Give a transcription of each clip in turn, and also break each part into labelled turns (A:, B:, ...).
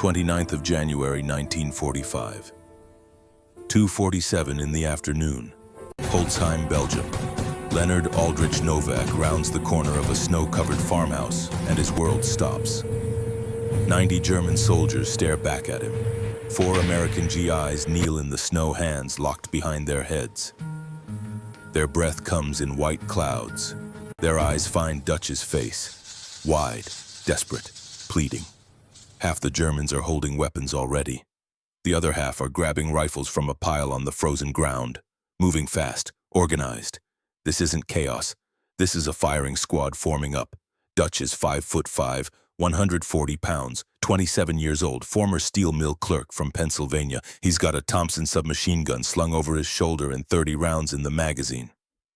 A: 29th of January 1945. 2:47 in the afternoon. Holzheim, Belgium. Leonard Aldrich Novak rounds the corner of a snow-covered farmhouse, and his world stops. 90 German soldiers stare back at him. 4 American GIs kneel in the snow, hands locked behind their heads. Their breath comes in white clouds. Their eyes find Dutch's face, wide, desperate, pleading. Half the Germans are holding weapons already. The other half are grabbing rifles from a pile on the frozen ground, moving fast, organized. This isn't chaos. This is a firing squad forming up. Dutch is 5'5", 140 pounds, 27 years old, former steel mill clerk from Pennsylvania. He's got a Thompson submachine gun slung over his shoulder and 30 rounds in the magazine.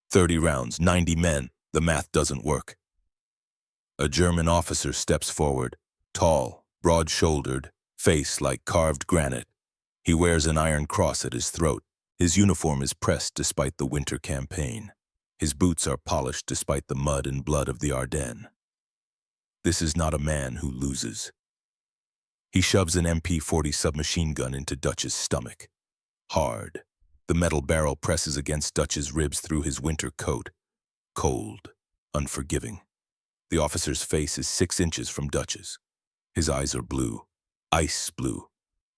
A: 30 rounds, 90 men. The math doesn't work. A German officer steps forward, tall, broad-shouldered, face like carved granite. He wears an iron cross at his throat. His uniform is pressed despite the winter campaign. His boots are polished despite the mud and blood of the Ardennes. This is not a man who loses. He shoves an MP-40 submachine gun into Dutch's stomach. Hard. The metal barrel presses against Dutch's ribs through his winter coat. Cold. Unforgiving. The officer's face is 6 inches from Dutch's. His eyes are blue. Ice blue.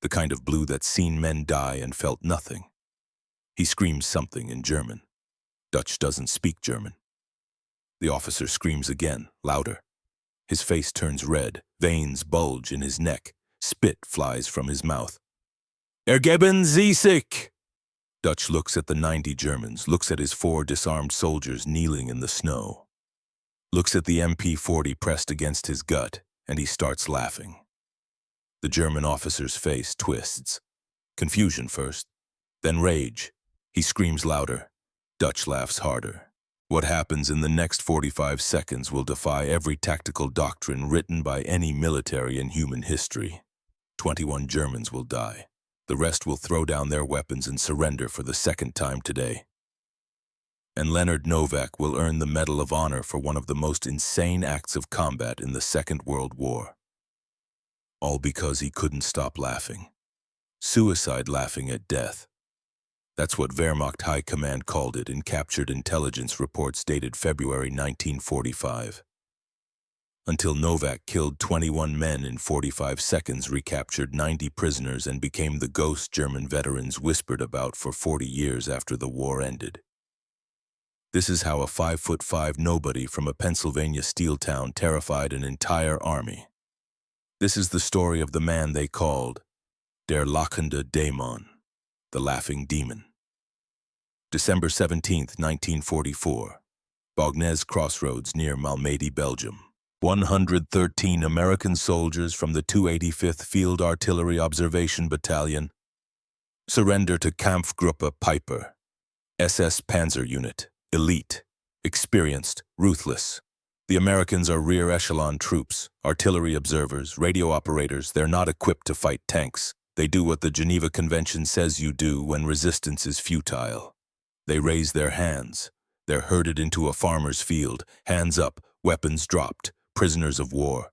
A: The kind of blue that's seen men die and felt nothing. He screams something in German. Dutch doesn't speak German. The officer screams again, louder. His face turns red, veins bulge in his neck, spit flies from his mouth. Ergeben Sie sich! Dutch looks at the 90 Germans, looks at his 4 disarmed soldiers kneeling in the snow. Looks at the MP-40 pressed against his gut, and he starts laughing. The German officer's face twists. Confusion first, then rage. He screams louder. Dutch laughs harder. What happens in the next 45 seconds will defy every tactical doctrine written by any military in human history. 21 Germans will die. The rest will throw down their weapons and surrender for the second time today. And Leonard Novak will earn the Medal of Honor for one of the most insane acts of combat in the Second World War. All because he couldn't stop laughing. Suicide laughing at death. That's what Wehrmacht High Command called it in captured intelligence reports dated February 1945. Until Novak killed 21 men in 45 seconds, recaptured 90 prisoners, and became the ghost German veterans whispered about for 40 years after the war ended. This is how a 5'5" nobody from a Pennsylvania steel town terrified an entire army. This is the story of the man they called Der lachende Dämon, the laughing demon. December 17, 1944, Bognes Crossroads near Malmedy, Belgium. 113 American soldiers from the 285th Field Artillery Observation Battalion surrender to Kampfgruppe Piper, SS Panzer Unit, elite, experienced, ruthless. The Americans are rear echelon troops, artillery observers, radio operators. They're not equipped to fight tanks. They do what the Geneva Convention says you do when resistance is futile. They raise their hands. They're herded into a farmer's field, hands up, weapons dropped, prisoners of war.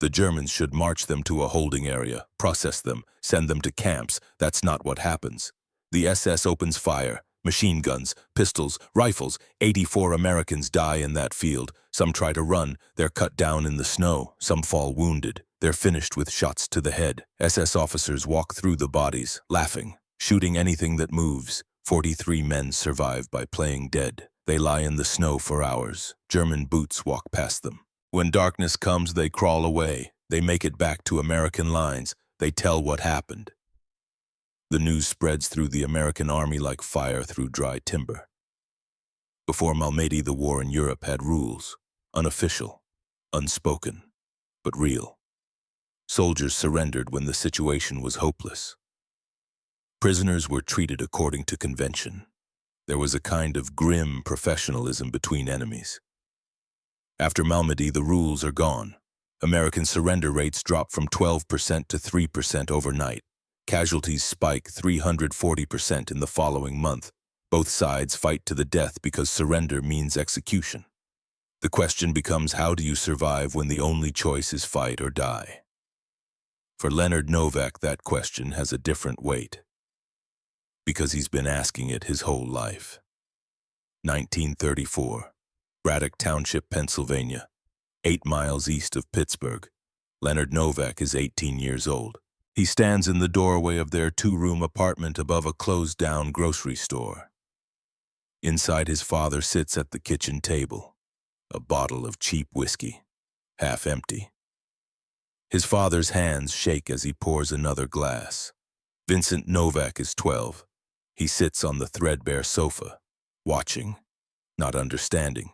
A: The Germans should march them to a holding area, process them, send them to camps. That's not what happens. The SS opens fire. Machine guns, pistols, rifles. 84 Americans die in that field. Some try to run. They're cut down in the snow. Some fall wounded. They're finished with shots to the head. SS officers walk through the bodies, laughing, shooting anything that moves. 43 men survive by playing dead. They lie in the snow for hours. German boots walk past them. When darkness comes, they crawl away. They make it back to American lines. They tell what happened. The news spreads through the American army like fire through dry timber. Before Malmedy, the war in Europe had rules, unofficial, unspoken, but real. Soldiers surrendered when the situation was hopeless. Prisoners were treated according to convention. There was a kind of grim professionalism between enemies. After Malmedy, the rules are gone. American surrender rates drop from 12% to 3% overnight. Casualties spike 340% in the following month. Both sides fight to the death because surrender means execution. The question becomes, how do you survive when the only choice is fight or die? For Leonard Novak, that question has a different weight, because he's been asking it his whole life. 1934, Braddock Township, Pennsylvania, 8 miles east of Pittsburgh. Leonard Novak is 18 years old. He stands in the doorway of their 2-room apartment above a closed-down grocery store. Inside, his father sits at the kitchen table, a bottle of cheap whiskey, half empty. His father's hands shake as he pours another glass. Vincent Novak is 12. He sits on the threadbare sofa, watching, not understanding.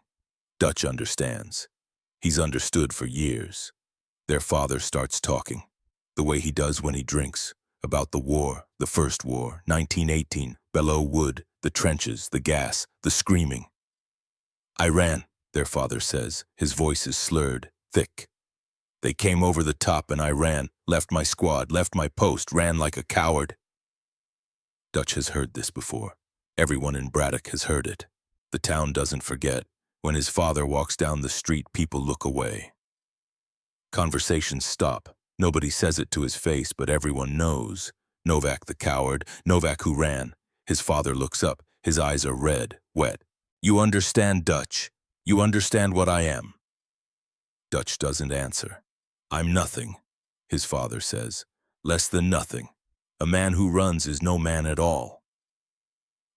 A: Dutch understands. He's understood for years. Their father starts talking, the way he does when he drinks, about the war, the first war, 1918, Belleau Wood, the trenches, the gas, the screaming. "I ran," their father says. His voice is slurred, thick. "They came over the top and I ran, left my squad, left my post, ran like a coward." Dutch has heard this before. Everyone in Braddock has heard it. The town doesn't forget. When his father walks down the street, people look away. Conversations stop. Nobody says it to his face, but everyone knows. Novak the coward, Novak who ran. His father looks up. His eyes are red, wet. "You understand, Dutch? You understand what I am?" Dutch doesn't answer. "I'm nothing," his father says. "Less than nothing. A man who runs is no man at all."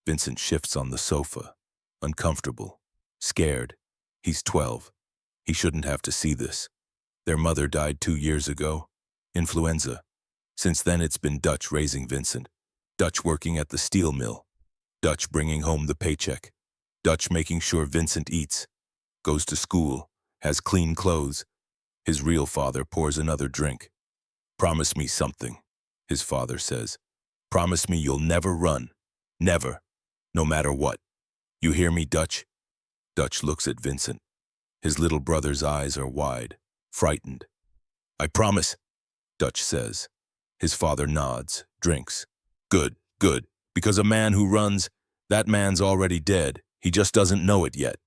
A: Vincent shifts on the sofa, uncomfortable, scared. He's 12. He shouldn't have to see this. Their mother died 2 years ago. Influenza. Since then, it's been Dutch raising Vincent. Dutch working at the steel mill. Dutch bringing home the paycheck. Dutch making sure Vincent eats, goes to school, has clean clothes. His real father pours another drink. "Promise me something," his father says. "Promise me you'll never run. Never. No matter what. You hear me, Dutch?" Dutch looks at Vincent. His little brother's eyes are wide, frightened. "I promise," Dutch says. His father nods, drinks. "Good, good. Because a man who runs, that man's already dead. He just doesn't know it yet."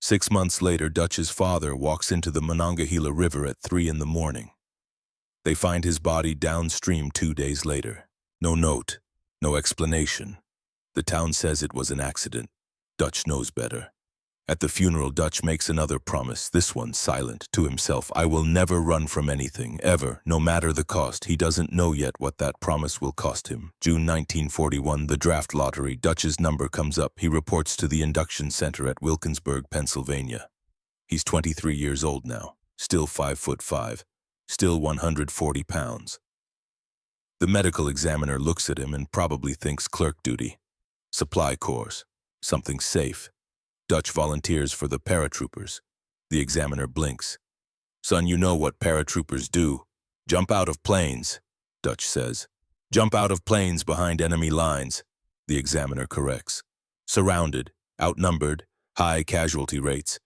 A: 6 months later, Dutch's father walks into the Monongahela River at 3 in the morning. They find his body downstream 2 days later. No note, no explanation. The town says it was an accident. Dutch knows better. At the funeral, Dutch makes another promise, this one silent, to himself. "I will never run from anything, ever, no matter the cost." He doesn't know yet what that promise will cost him. June 1941, the draft lottery. Dutch's number comes up. He reports to the induction center at Wilkinsburg, Pennsylvania. He's 23 years old now, still 5'5", still 140 pounds. The medical examiner looks at him and probably thinks clerk duty. Supply course, something safe. Dutch volunteers for the paratroopers. The examiner blinks. "Son, you know what paratroopers do. Jump out of planes," Dutch says. "Jump out of planes behind enemy lines," the examiner corrects. Surrounded, outnumbered, high casualty rates.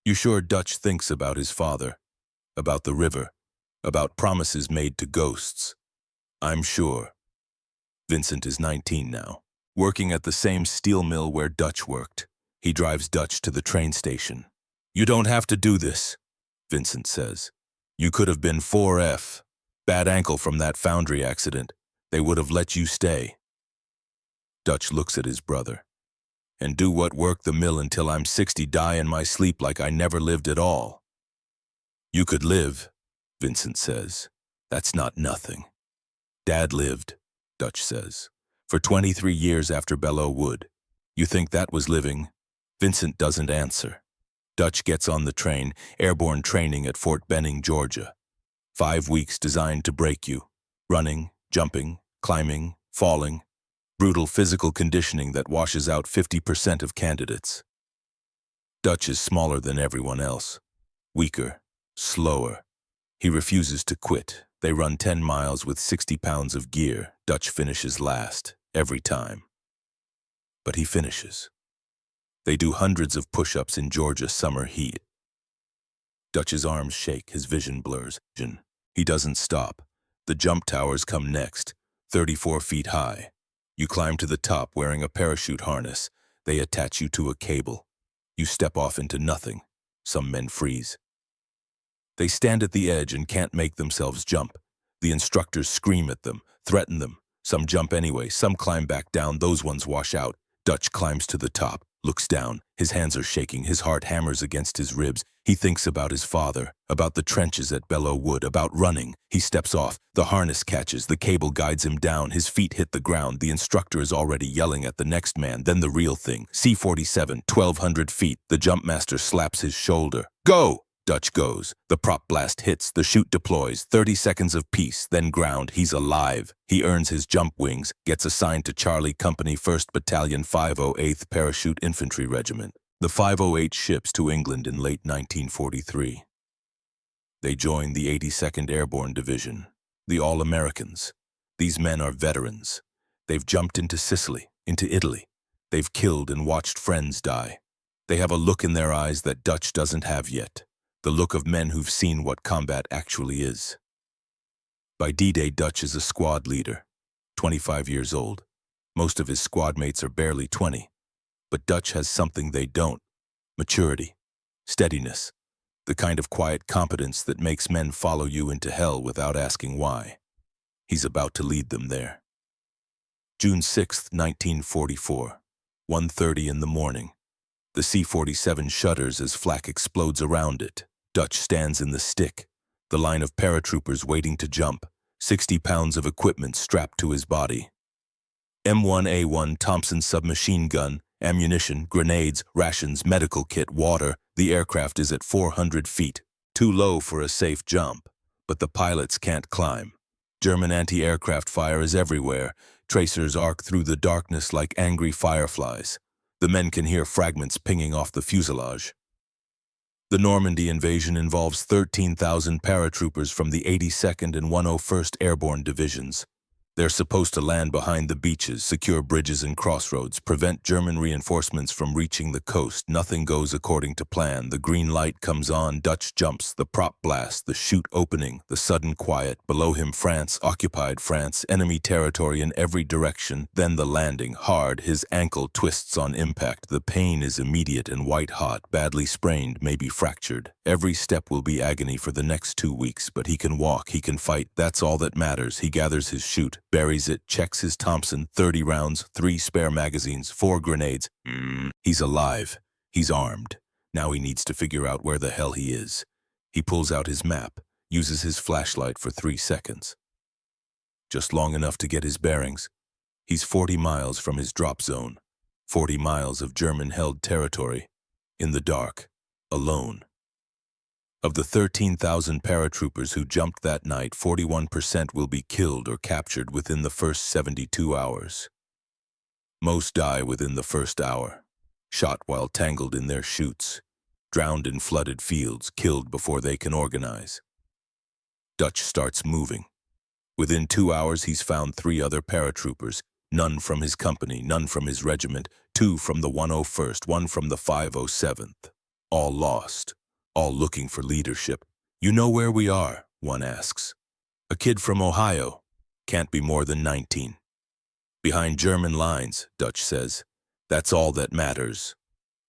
A: You sure Dutch thinks about his father, about the river, about promises made to ghosts? I'm sure. Vincent is 19 now, working at the same steel mill where Dutch worked. He drives Dutch to the train station. "You don't have to do this," Vincent says. "You could have been 4F. Bad ankle from that foundry accident. They would have let you stay." Dutch looks at his brother. "And do what? Work the mill until I'm 60, die in my sleep like I never lived at all." "You could live," Vincent says. "That's not nothing." "Dad lived," Dutch says, "for 23 years after Belleau Wood. You think that was living?" Vincent doesn't answer. Dutch gets on the train, airborne training at Fort Benning, Georgia. 5 weeks designed to break you. Running, jumping, climbing, falling. Brutal physical conditioning that washes out 50% of candidates. Dutch is smaller than everyone else. Weaker, slower. He refuses to quit. They run 10 miles with 60 pounds of gear. Dutch finishes last, every time. But he finishes. They do hundreds of push-ups in Georgia summer heat. Dutch's arms shake, his vision blurs. He doesn't stop. The jump towers come next, 34 feet high. You climb to the top wearing a parachute harness. They attach you to a cable. You step off into nothing. Some men freeze. They stand at the edge and can't make themselves jump. The instructors scream at them, threaten them. Some jump anyway, some climb back down, those ones wash out. Dutch climbs to the top, looks down. His hands are shaking, his heart hammers against his ribs. He thinks about his father, about the trenches at Belleau Wood, about running. He steps off, the harness catches, the cable guides him down, his feet hit the ground. The instructor is already yelling at the next man. Then the real thing, C-47, 1,200 feet. The jumpmaster slaps his shoulder. Go! Dutch goes. The prop blast hits, the chute deploys, 30 seconds of peace, then ground. He's alive. He earns his jump wings, gets assigned to Charlie Company 1st Battalion 508th Parachute Infantry Regiment. The 508 ships to England in late 1943. They join the 82nd Airborne Division, the All-Americans. These men are veterans. They've jumped into Sicily, into Italy. They've killed and watched friends die. They have a look in their eyes that Dutch doesn't have yet. The look of men who've seen what combat actually is. By D-Day, Dutch is a squad leader, 25 years old. Most of his squad mates are barely 20. But Dutch has something they don't: maturity, steadiness, the kind of quiet competence that makes men follow you into hell without asking why. He's about to lead them there. June 6, 1944, 1:30 in the morning. The C-47 shudders as flak explodes around it. Dutch stands in the stick, the line of paratroopers waiting to jump, 60 pounds of equipment strapped to his body. M1A1 Thompson submachine gun, ammunition, grenades, rations, medical kit, water. The aircraft is at 400 feet, too low for a safe jump, but the pilots can't climb. German anti-aircraft fire is everywhere. Tracers arc through the darkness like angry fireflies. The men can hear fragments pinging off the fuselage. The Normandy invasion involves 13,000 paratroopers from the 82nd and 101st Airborne Divisions. They're supposed to land behind the beaches, secure bridges and crossroads, prevent German reinforcements from reaching the coast. Nothing goes according to plan. The green light comes on, Dutch jumps, the prop blast, the chute opening, the sudden quiet. Below him, France, occupied France, enemy territory in every direction. Then the landing, hard, his ankle twists on impact. The pain is immediate and white-hot, badly sprained, maybe fractured. Every step will be agony for the next 2 weeks, but he can walk, he can fight. That's all that matters. He gathers his chute, buries it, checks his Thompson, 30 rounds, 3 spare magazines, 4 grenades. He's alive. He's armed. Now he needs to figure out where the hell he is. He pulls out his map, uses his flashlight for 3 seconds. Just long enough to get his bearings. He's 40 miles from his drop zone, 40 miles of German-held territory, in the dark, alone. Of the 13,000 paratroopers who jumped that night, 41% will be killed or captured within the first 72 hours. Most die within the first hour, shot while tangled in their chutes, drowned in flooded fields, killed before they can organize. Dutch starts moving. Within 2 hours, he's found 3 other paratroopers, none from his company, none from his regiment, 2 from the 101st, 1 from the 507th. All lost. All looking for leadership. "You know where we are?" one asks. "A kid from Ohio. Can't be more than 19. Behind German lines," Dutch says. "That's all that matters.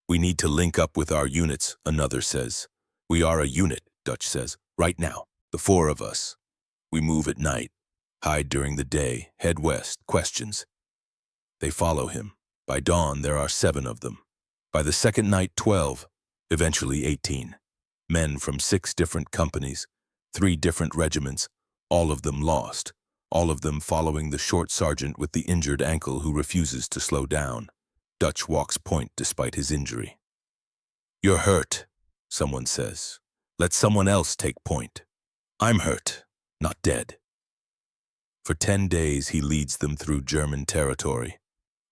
A: We need to link up with our units," another says. "We are a unit," Dutch says. "Right now, the 4 of us. We move at night, hide during the day, head west, questions." They follow him. By dawn, there are 7 of them. By the second night, 12, eventually 18. Men from 6 different companies, 3 different regiments, all of them lost, all of them following the short sergeant with the injured ankle who refuses to slow down. Dutch walks point despite his injury. "You're hurt," someone says. "Let someone else take point. I'm hurt, not dead." For 10 days, he leads them through German territory.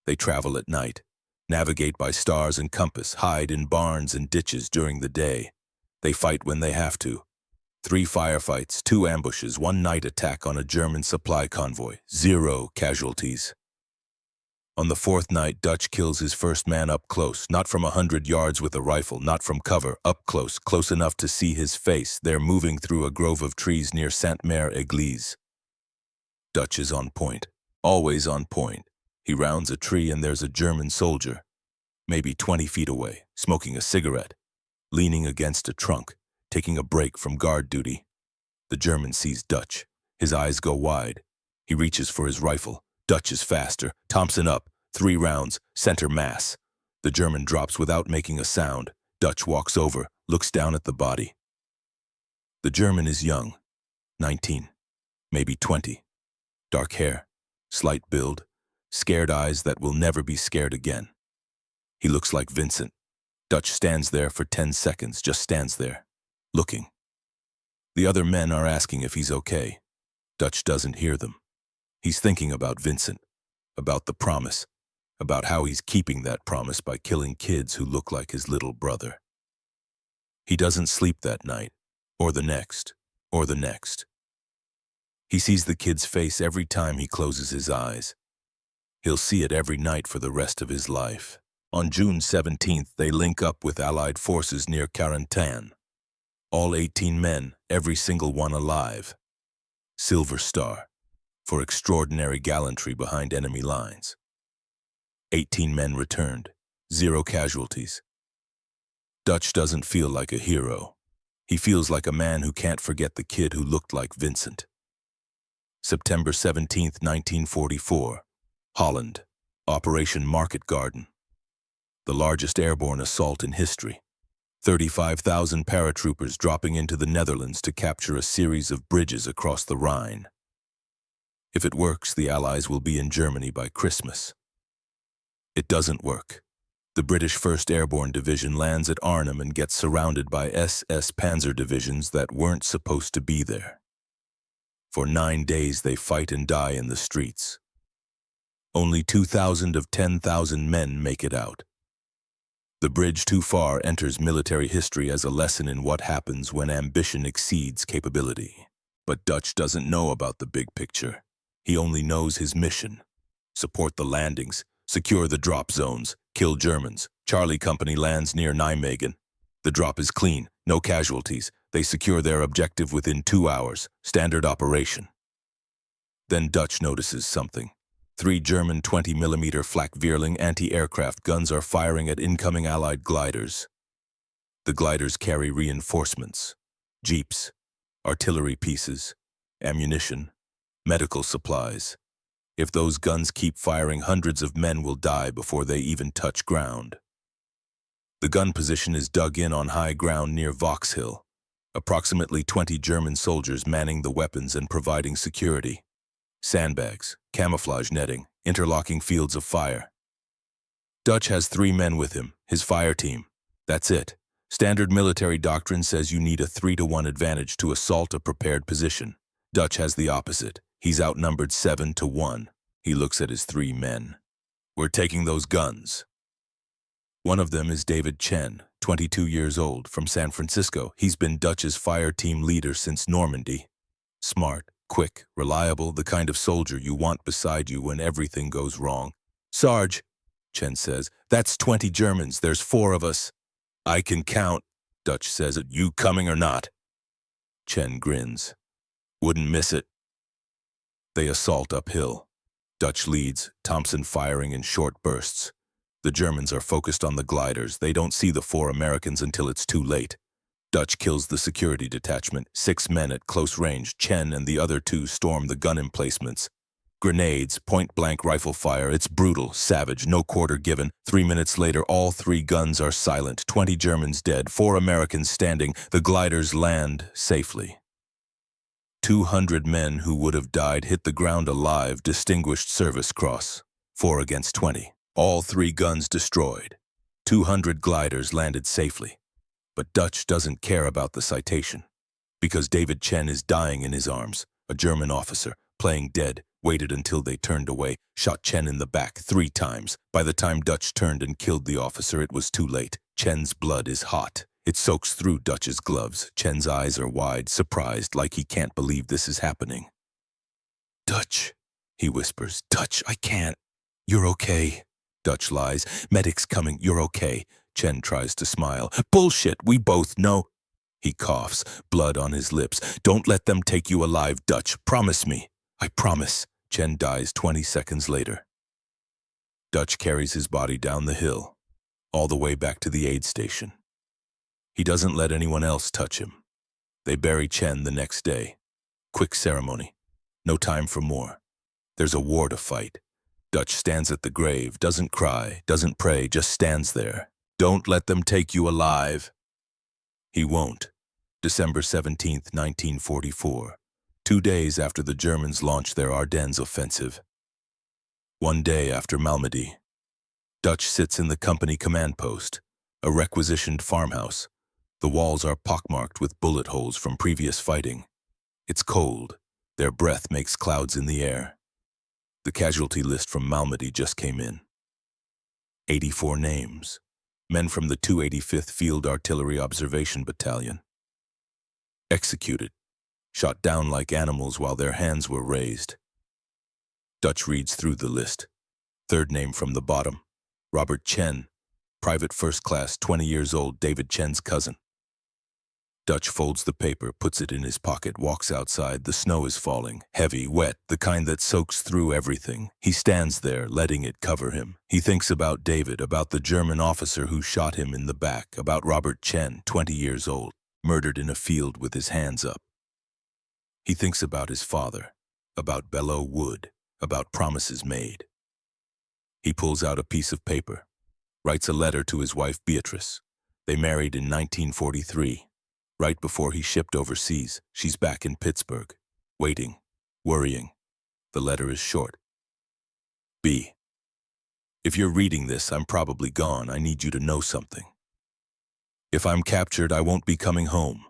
A: They travel at night, navigate by stars and compass, hide in barns and ditches during the day. They fight when they have to. 3 firefights, 2 ambushes, 1 night attack on a German supply convoy, 0 casualties. On the 4th night, Dutch kills his first man up close, not from 100 yards with a rifle, not from cover, up close, close enough to see his face. They're moving through a grove of trees near Sainte-Mère-Église. Dutch is on point, always on point. He rounds a tree and there's a German soldier, maybe 20 feet away, smoking a cigarette, leaning against a trunk, taking a break from guard duty. The German sees Dutch, His eyes go wide. He reaches for his rifle. Dutch is faster. Thompson up. 3 rounds. Center mass. The German drops without making a sound. Dutch walks over, looks down at the body. The German is young. 19. Maybe 20. Dark hair. Slight build. Scared eyes that will never be scared again. He looks like Vincent. Dutch stands there for 10 seconds, just stands there, looking. The other men are asking if he's okay. Dutch doesn't hear them. He's thinking about Vincent, about the promise, about how he's keeping that promise by killing kids who look like his little brother. He doesn't sleep that night, or the next, or the next. He sees the kid's face every time he closes his eyes. He'll see it every night for the rest of his life. On June 17th, they link up with Allied forces near Carentan. All 18 men, every single one alive. Silver Star, for extraordinary gallantry behind enemy lines. 18 men returned, 0 casualties. Dutch doesn't feel like a hero. He feels like a man who can't forget the kid who looked like Vincent. September 17th, 1944, Holland, Operation Market Garden. The largest airborne assault in history. 35,000 paratroopers dropping into the Netherlands to capture a series of bridges across the Rhine. If it works, the Allies will be in Germany by Christmas. It doesn't work. The British 1st Airborne Division lands at Arnhem and gets surrounded by SS Panzer divisions that weren't supposed to be there. For 9 days they fight and die in the streets. Only 2,000 of 10,000 men make it out. The bridge too far enters military history as a lesson in what happens when ambition exceeds capability. But Dutch doesn't know about the big picture. He only knows his mission. Support the landings, secure the drop zones, kill Germans. Charlie Company lands near Nijmegen. The drop is clean, no casualties. They secure their objective within 2 hours, standard operation. Then Dutch notices something. 3 German 20mm Flak-Vierling anti-aircraft guns are firing at incoming Allied gliders. The gliders carry reinforcements, jeeps, artillery pieces, ammunition, medical supplies. If those guns keep firing, hundreds of men will die before they even touch ground. The gun position is dug in on high ground near Vauxhall. Approximately 20 German soldiers manning the weapons and providing security. Sandbags, camouflage netting, interlocking fields of fire. Dutch has 3 men with him, his fire team. That's it. Standard military doctrine says you need a 3-to-1 advantage to assault a prepared position. Dutch has the opposite. He's outnumbered 7-to-1. He looks at his 3 men. We're taking those guns. One of them is David Chen, 22 years old, from San Francisco. He's been Dutch's fire team leader since Normandy. Smart, quick, reliable, the kind of soldier you want beside you when everything goes wrong. Sarge, Chen says, that's 20 Germans. There's 4 of us. I can count, Dutch says. It you coming or not? Chen grins. Wouldn't miss it. They assault uphill. Dutch leads, Thompson firing in short bursts. The Germans are focused on the gliders. They don't see the 4 Americans until it's too late. Dutch kills the security detachment. 6 men at close range. Chen and the other 2 storm the gun emplacements. Grenades, point-blank rifle fire. It's brutal, savage, no quarter given. 3 minutes later, all 3 guns are silent. 20 Germans dead, 4 Americans standing. The gliders land safely. 200 men who would have died hit the ground alive. Distinguished Service Cross. 4 against 20. All 3 guns destroyed. 200 gliders landed safely. But Dutch doesn't care about the citation. Because David Chen is dying in his arms. A German officer, playing dead, waited until they turned away, shot Chen in the back 3 times. By the time Dutch turned and killed the officer, it was too late. Chen's blood is hot. It soaks through Dutch's gloves. Chen's eyes are wide, surprised, like he can't believe this is happening. Dutch, he whispers. Dutch, I can't. You're okay. Dutch lies. Medic's coming. You're okay. Chen tries to smile. Bullshit, we both know. He coughs, blood on his lips. Don't let them take you alive, Dutch. Promise me. I promise. Chen dies 20 seconds later. Dutch carries his body down the hill, all the way back to the aid station. He doesn't let anyone else touch him. They bury Chen the next day. Quick ceremony. No time for more. There's a war to fight. Dutch stands at the grave, doesn't cry, doesn't pray, just stands there. Don't let them take you alive. He won't. December 17th, 1944. 2 days after the Germans launched their Ardennes offensive. 1 day after Malmedy. Dutch sits in the company command post, a requisitioned farmhouse. The walls are pockmarked with bullet holes from previous fighting. It's cold. Their breath makes clouds in the air. The casualty list from Malmedy just came in. 84 names. Men from the 285th Field Artillery Observation Battalion. Executed. Shot down like animals while their hands were raised. Dutch reads through the list. Third name from the bottom. Robert Chen. Private First Class, 20 years old, David Chen's cousin. Dutch folds the paper, puts it in his pocket, walks outside. The snow is falling, heavy, wet, the kind that soaks through everything. He stands there, letting it cover him. He thinks about David, about the German officer who shot him in the back, about Robert Chen, 20 years old, murdered in a field with his hands up. He thinks about his father, about Belleau Wood, about promises made. He pulls out a piece of paper, writes a letter to his wife Beatrice. They married in 1943. Right before he shipped overseas, she's back in Pittsburgh, waiting, worrying. The letter is short. B. If you're reading this, I'm probably gone. I need you to know something. If I'm captured, I won't be coming home.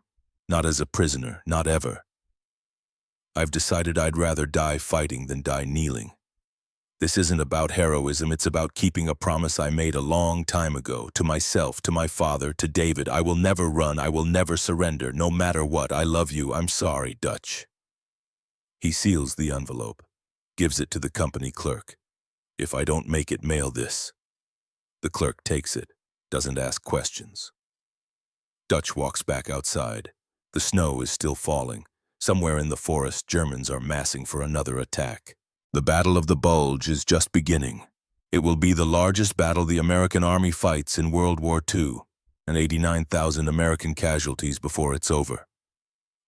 A: Not as a prisoner, not ever. I've decided I'd rather die fighting than die kneeling. This isn't about heroism, it's about keeping a promise I made a long time ago, to myself, to my father, to David. I will never run, I will never surrender, no matter what. I love you, I'm sorry, Dutch. He seals the envelope, gives it to the company clerk. If I don't make it, mail this. The clerk takes it, doesn't ask questions. Dutch walks back outside. The snow is still falling. Somewhere in the forest, Germans are massing for another attack. The Battle of the Bulge is just beginning. It will be the largest battle the American Army fights in World War II, and 89,000 American casualties before it's over.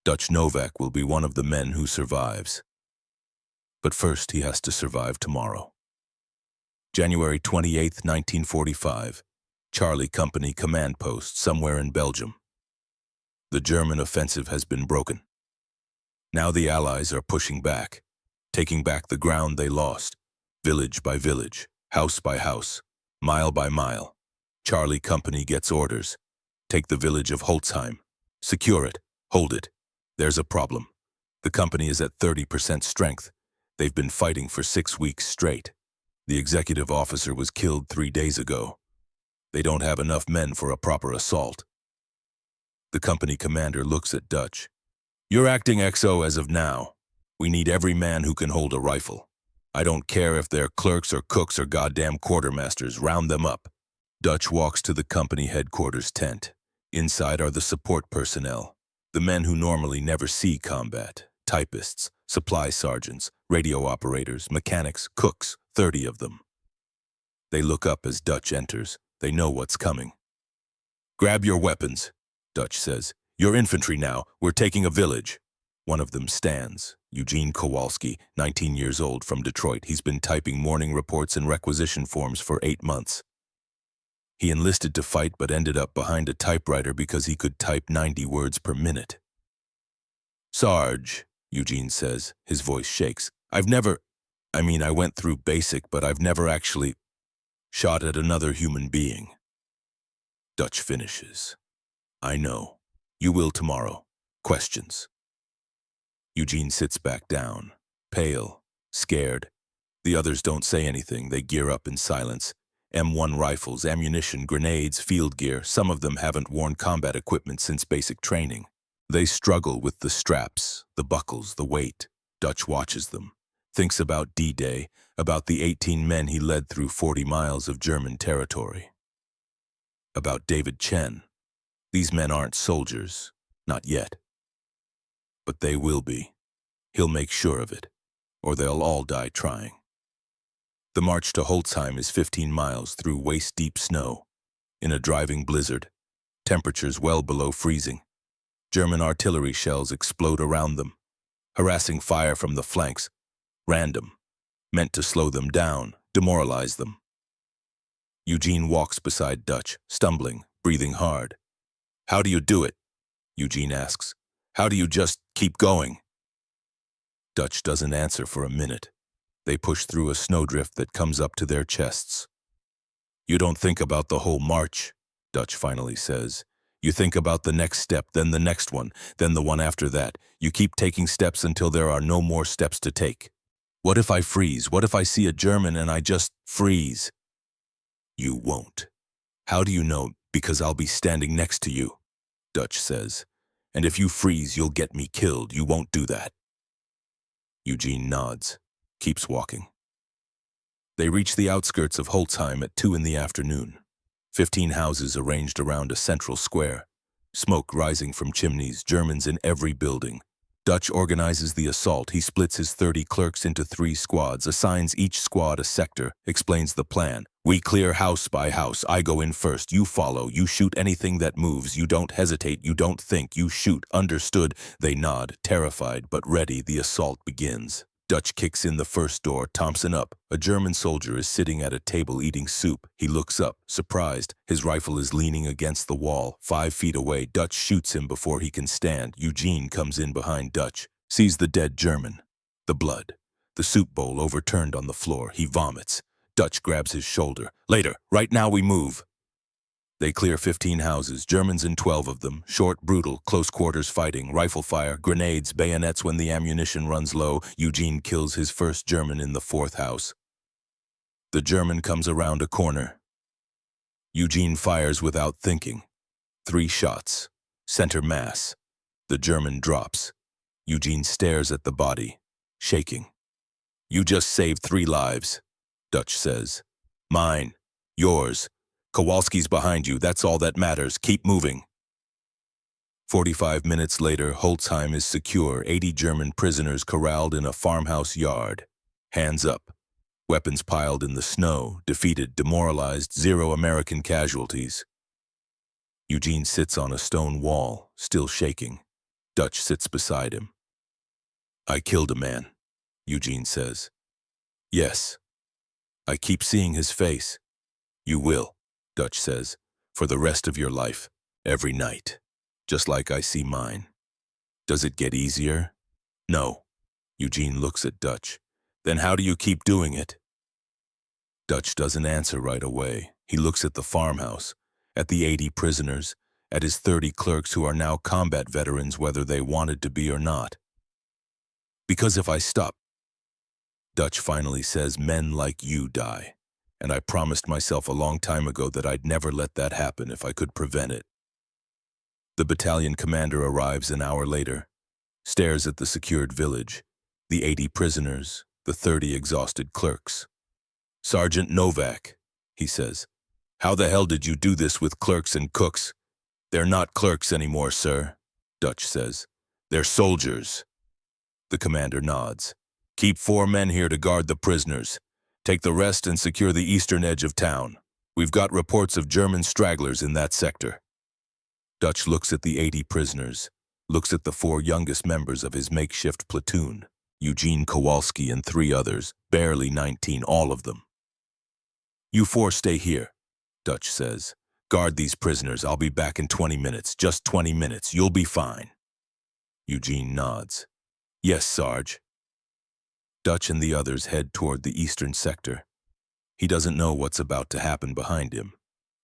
A: Dutch Novak will be one of the men who survives. But first, he has to survive tomorrow. January 28, 1945. Charlie Company command post somewhere in Belgium. The German offensive has been broken. Now the Allies are pushing back, taking back the ground they lost, village by village, house by house, mile by mile. Charlie Company gets orders. Take the village of Holzheim. Secure it. Hold it. There's a problem. The company is at 30% strength. They've been fighting for 6 weeks straight. The executive officer was killed 3 days ago. They don't have enough men for a proper assault. The company commander looks at Dutch. You're acting XO as of now. We need every man who can hold a rifle. I don't care if they're clerks or cooks or goddamn quartermasters, round them up. Dutch walks to the company headquarters tent. Inside are the support personnel, the men who normally never see combat, typists, supply sergeants, radio operators, mechanics, cooks, 30 of them. They look up as Dutch enters. They know what's coming. Grab your weapons, Dutch says. You're infantry now. We're taking a village. One of them stands. Eugene Kowalski, 19 years old, from Detroit. He's been typing morning reports and requisition forms for 8 months. He enlisted to fight but ended up behind a typewriter because he could type 90 words per minute. Sarge, Eugene says. His voice shakes. I went through basic, but I've never actually shot at another human being. Dutch finishes. I know. You will tomorrow. Questions. Eugene sits back down, pale, scared. The others don't say anything. They gear up in silence. M1 rifles, ammunition, grenades, field gear. Some of them haven't worn combat equipment since basic training. They struggle with the straps, the buckles, the weight. Dutch watches them, thinks about D-Day, about the 18 men he led through 40 miles of German territory. About David Chen. These men aren't soldiers, not yet. But they will be. He'll make sure of it, or they'll all die trying. The march to Holzheim is 15 miles through waist-deep snow, in a driving blizzard, temperatures well below freezing. German artillery shells explode around them. harassing fire from the flanks, random, meant to slow them down, demoralize them. Eugene walks beside Dutch, stumbling, breathing hard. "How do you do it?" Eugene asks. "How do you just keep going?" Dutch doesn't answer for a minute. They push through a snowdrift that comes up to their chests. "You don't think about the whole march," Dutch finally says. "You think about the next step, then the next one, then the one after that. You keep taking steps until there are no more steps to take. What if I freeze? What if I see a German and I just freeze?" "You won't." "How do you know?" "Because I'll be standing next to you," Dutch says. "And if you freeze, you'll get me killed. You won't do that." Eugene nods, keeps walking. They reach the outskirts of Holzheim at 2 in the afternoon. 15 houses arranged around a central square. Smoke rising from chimneys, Germans in every building. Dutch organizes the assault. He splits his 30 clerks into 3 squads, assigns each squad a sector, explains the plan. "We clear house by house. I go in first. You follow. You shoot anything that moves. You don't hesitate. You don't think. You shoot. Understood?" They nod, terrified but ready. The assault begins. Dutch kicks in the first door, Thompson up. A German soldier is sitting at a table eating soup. He looks up, surprised. His rifle is leaning against the wall. 5 feet away, Dutch shoots him before he can stand. Eugene comes in behind Dutch, sees the dead German. The blood. The soup bowl overturned on the floor. He vomits. Dutch grabs his shoulder. "Later. Right now we move." They clear 15 houses, Germans in 12 of them. Short, brutal, close quarters fighting, rifle fire, grenades, bayonets when the ammunition runs low. Eugene kills his first German in the 4th house. The German comes around a corner. Eugene fires without thinking. 3 shots. Center mass. The German drops. Eugene stares at the body, shaking. "You just saved 3 lives, Dutch says. "Mine. Yours. Kowalski's behind you. That's all that matters. Keep moving." 45 minutes later, Holzheim is secure. 80 German prisoners corralled in a farmhouse yard. Hands up. Weapons piled in the snow. Defeated, demoralized, 0 American casualties. Eugene sits on a stone wall, still shaking. Dutch sits beside him. "I killed a man," Eugene says. "Yes. I keep seeing his face." "You will," Dutch says, "for the rest of your life, every night, just like I see mine." "Does it get easier?" "No." Eugene looks at Dutch. "Then how do you keep doing it?" Dutch doesn't answer right away. He looks at the farmhouse, at the 80 prisoners, at his 30 clerks who are now combat veterans whether they wanted to be or not. "Because if I stop," Dutch finally says, "men like you die. And I promised myself a long time ago that I'd never let that happen if I could prevent it." The battalion commander arrives an hour later, stares at the secured village, the 80 prisoners, the 30 exhausted clerks. "Sergeant Novak," he says, "how the hell did you do this with clerks and cooks?" "They're not clerks anymore, sir," Dutch says. "They're soldiers." The commander nods. "Keep 4 men here to guard the prisoners. Take the rest and secure the eastern edge of town. We've got reports of German stragglers in that sector." Dutch looks at the 80 prisoners, looks at the 4 youngest members of his makeshift platoon, Eugene Kowalski and 3 others, barely 19, all of them. "You 4 stay here," Dutch says. "Guard these prisoners. I'll be back in 20 minutes, just 20 minutes. You'll be fine." Eugene nods. "Yes, Sarge." Dutch and the others head toward the eastern sector. He doesn't know what's about to happen behind him.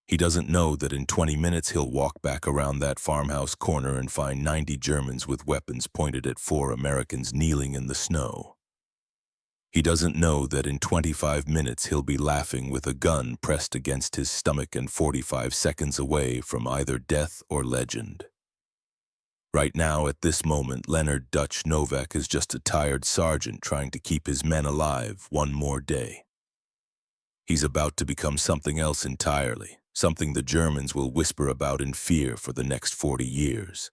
A: He doesn't know that in 20 minutes he'll walk back around that farmhouse corner and find 90 Germans with weapons pointed at 4 Americans kneeling in the snow. He doesn't know that in 25 minutes he'll be laughing with a gun pressed against his stomach and 45 seconds away from either death or legend. Right now, at this moment, Leonard Dutch Novak is just a tired sergeant trying to keep his men alive one more day. He's about to become something else entirely, something the Germans will whisper about in fear for the next 40 years.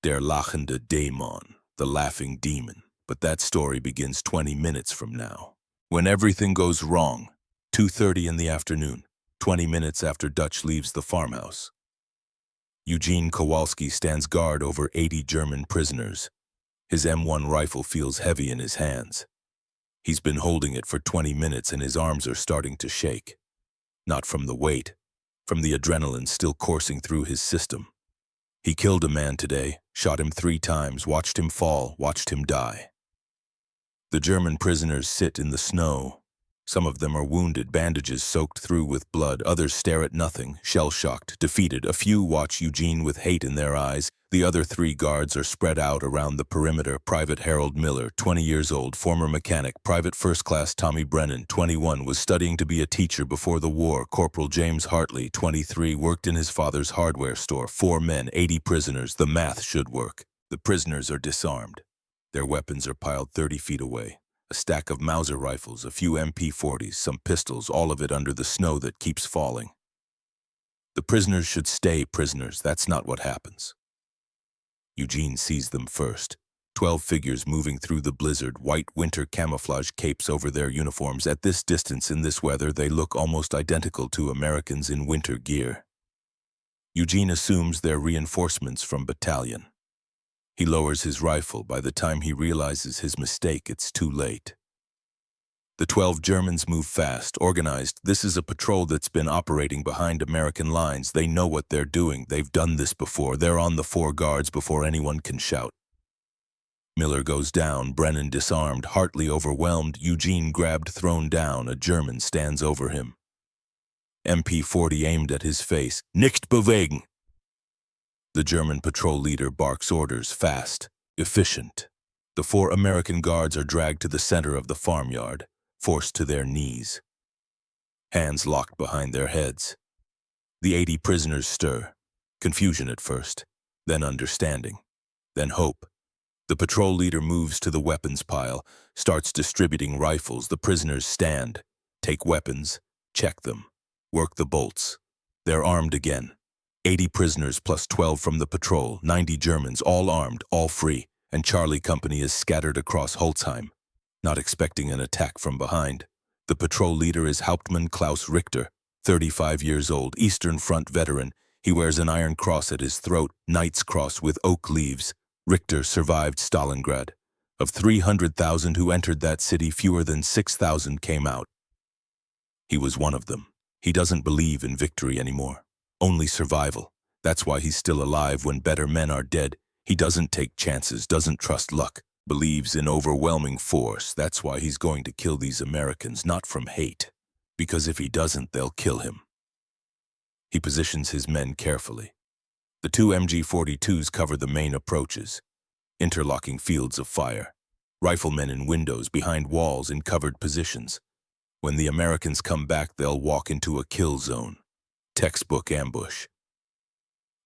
A: Der lachende Dämon, the laughing demon. But that story begins 20 minutes from now. When everything goes wrong, 2:30 in the afternoon, 20 minutes after Dutch leaves the farmhouse. Eugene Kowalski stands guard over 80 German prisoners. His M1 rifle feels heavy in his hands. He's been holding it for 20 minutes and his arms are starting to shake. Not from the weight, from the adrenaline still coursing through his system. He killed a man today, shot him 3 times, watched him fall, watched him die. The German prisoners sit in the snow. Some of them are wounded, bandages soaked through with blood. Others stare at nothing, shell-shocked, defeated. A few watch Eugene with hate in their eyes. The other 3 guards are spread out around the perimeter. Private Harold Miller, 20 years old, former mechanic. Private First Class Tommy Brennan, 21, was studying to be a teacher before the war. Corporal James Hartley, 23, worked in his father's hardware store. 4 men, 80 prisoners. The math should work. The prisoners are disarmed. Their weapons are piled 30 feet away. A stack of Mauser rifles, a few MP40s, some pistols, all of it under the snow that keeps falling. The prisoners should stay prisoners. That's not what happens. Eugene sees them first. 12 figures moving through the blizzard, white winter camouflage capes over their uniforms. At this distance in this weather, they look almost identical to Americans in winter gear. Eugene assumes they're reinforcements from battalion. He lowers his rifle. By the time he realizes his mistake, it's too late. The 12 Germans move fast, organized. This is a patrol that's been operating behind American lines. They know what they're doing. They've done this before. They're on the 4 guards before anyone can shout. Miller goes down, Brennan disarmed, Hartley overwhelmed, Eugene grabbed, thrown down. A German stands over him. MP40 aimed at his face. Nicht bewegen! The German patrol leader barks orders, fast, efficient. The 4 American guards are dragged to the center of the farmyard, forced to their knees. Hands locked behind their heads. The 80 prisoners stir. Confusion at first, then understanding, then hope. The patrol leader moves to the weapons pile, starts distributing rifles. The prisoners stand, take weapons, check them, work the bolts. They're armed again. 80 prisoners plus 12 from the patrol, 90 Germans, all armed, all free, and Charlie Company is scattered across Holzheim, not expecting an attack from behind. The patrol leader is Hauptmann Klaus Richter, 35 years old, Eastern Front veteran. He wears an iron cross at his throat, Knight's Cross with oak leaves. Richter survived Stalingrad. Of 300,000 who entered that city, fewer than 6,000 came out. He was one of them. He doesn't believe in victory anymore. Only survival. That's why he's still alive when better men are dead. He doesn't take chances, doesn't trust luck, believes in overwhelming force. That's why he's going to kill these Americans, not from hate. Because if he doesn't, they'll kill him. He positions his men carefully. The 2 MG-42s cover the main approaches. Interlocking fields of fire. Riflemen in windows, behind walls, in covered positions. When the Americans come back, they'll walk into a kill zone. Textbook ambush.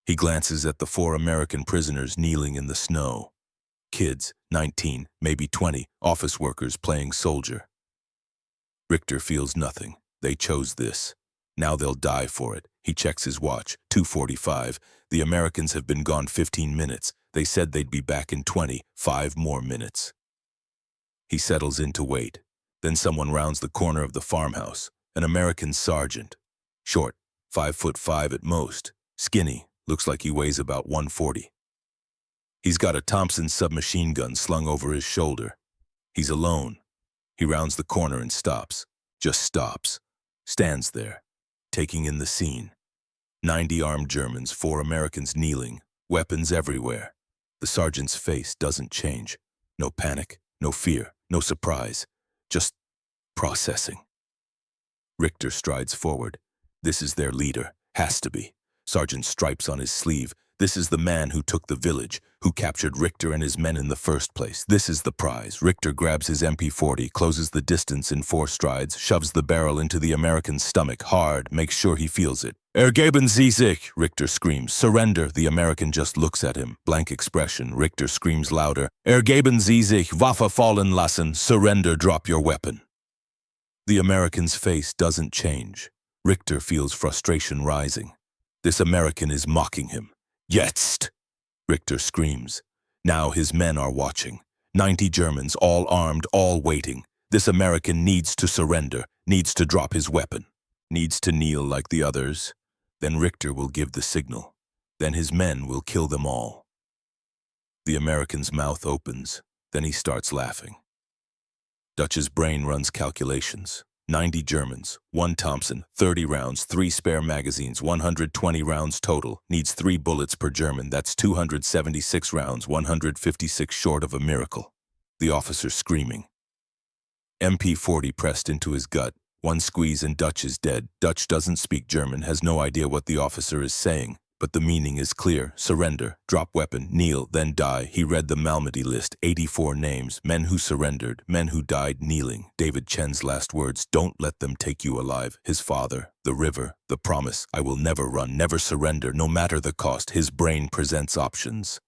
A: He glances at the 4 American prisoners kneeling in the snow. Kids, 19, maybe 20, office workers playing soldier. Richter feels nothing. They chose this. Now they'll die for it. He checks his watch. 2:45. The Americans have been gone 15 minutes. They said they'd be back in 20. 5 more minutes. He settles in to wait. Then someone rounds the corner of the farmhouse. An American sergeant. Short. 5'5" at most, skinny, looks like he weighs about 140. He's got a Thompson submachine gun slung over his shoulder. He's alone. He rounds the corner and stops, just stops, stands there, taking in the scene. 90 armed Germans, 4 Americans kneeling, weapons everywhere. The sergeant's face doesn't change. No panic, no fear, no surprise, just processing. Richter strides forward. This is their leader. Has to be. Sergeant stripes on his sleeve. This is the man who took the village, who captured Richter and his men in the first place. This is the prize. Richter grabs his MP40, closes the distance in 4 strides, shoves the barrel into the American's stomach, hard, makes sure he feels it. Ergeben Sie sich! Richter screams. Surrender! The American just looks at him. Blank expression. Richter screams louder. Ergeben Sie sich! Waffe fallen lassen! Surrender! Drop your weapon! The American's face doesn't change. Richter feels frustration rising. This American is mocking him. Jetzt! Richter screams. Now his men are watching. 90 Germans, all armed, all waiting. This American needs to surrender, needs to drop his weapon, needs to kneel like the others. Then Richter will give the signal. Then his men will kill them all. The American's mouth opens, then he starts laughing. Dutch's brain runs calculations. 90 Germans, 1 Thompson, 30 rounds, 3 spare magazines, 120 rounds total. Needs 3 bullets per German, that's 276 rounds, 156 short of a miracle. The officer screaming. MP40 pressed into his gut. 1 squeeze and Dutch is dead. Dutch doesn't speak German, has no idea what the officer is saying. But the meaning is clear. Surrender, drop weapon, kneel, then die. He read the Malmedy list, 84 names, men who surrendered, men who died kneeling. David Chen's last words, don't let them take you alive. His father, the river, the promise, I will never run, never surrender, no matter the cost. His brain presents options.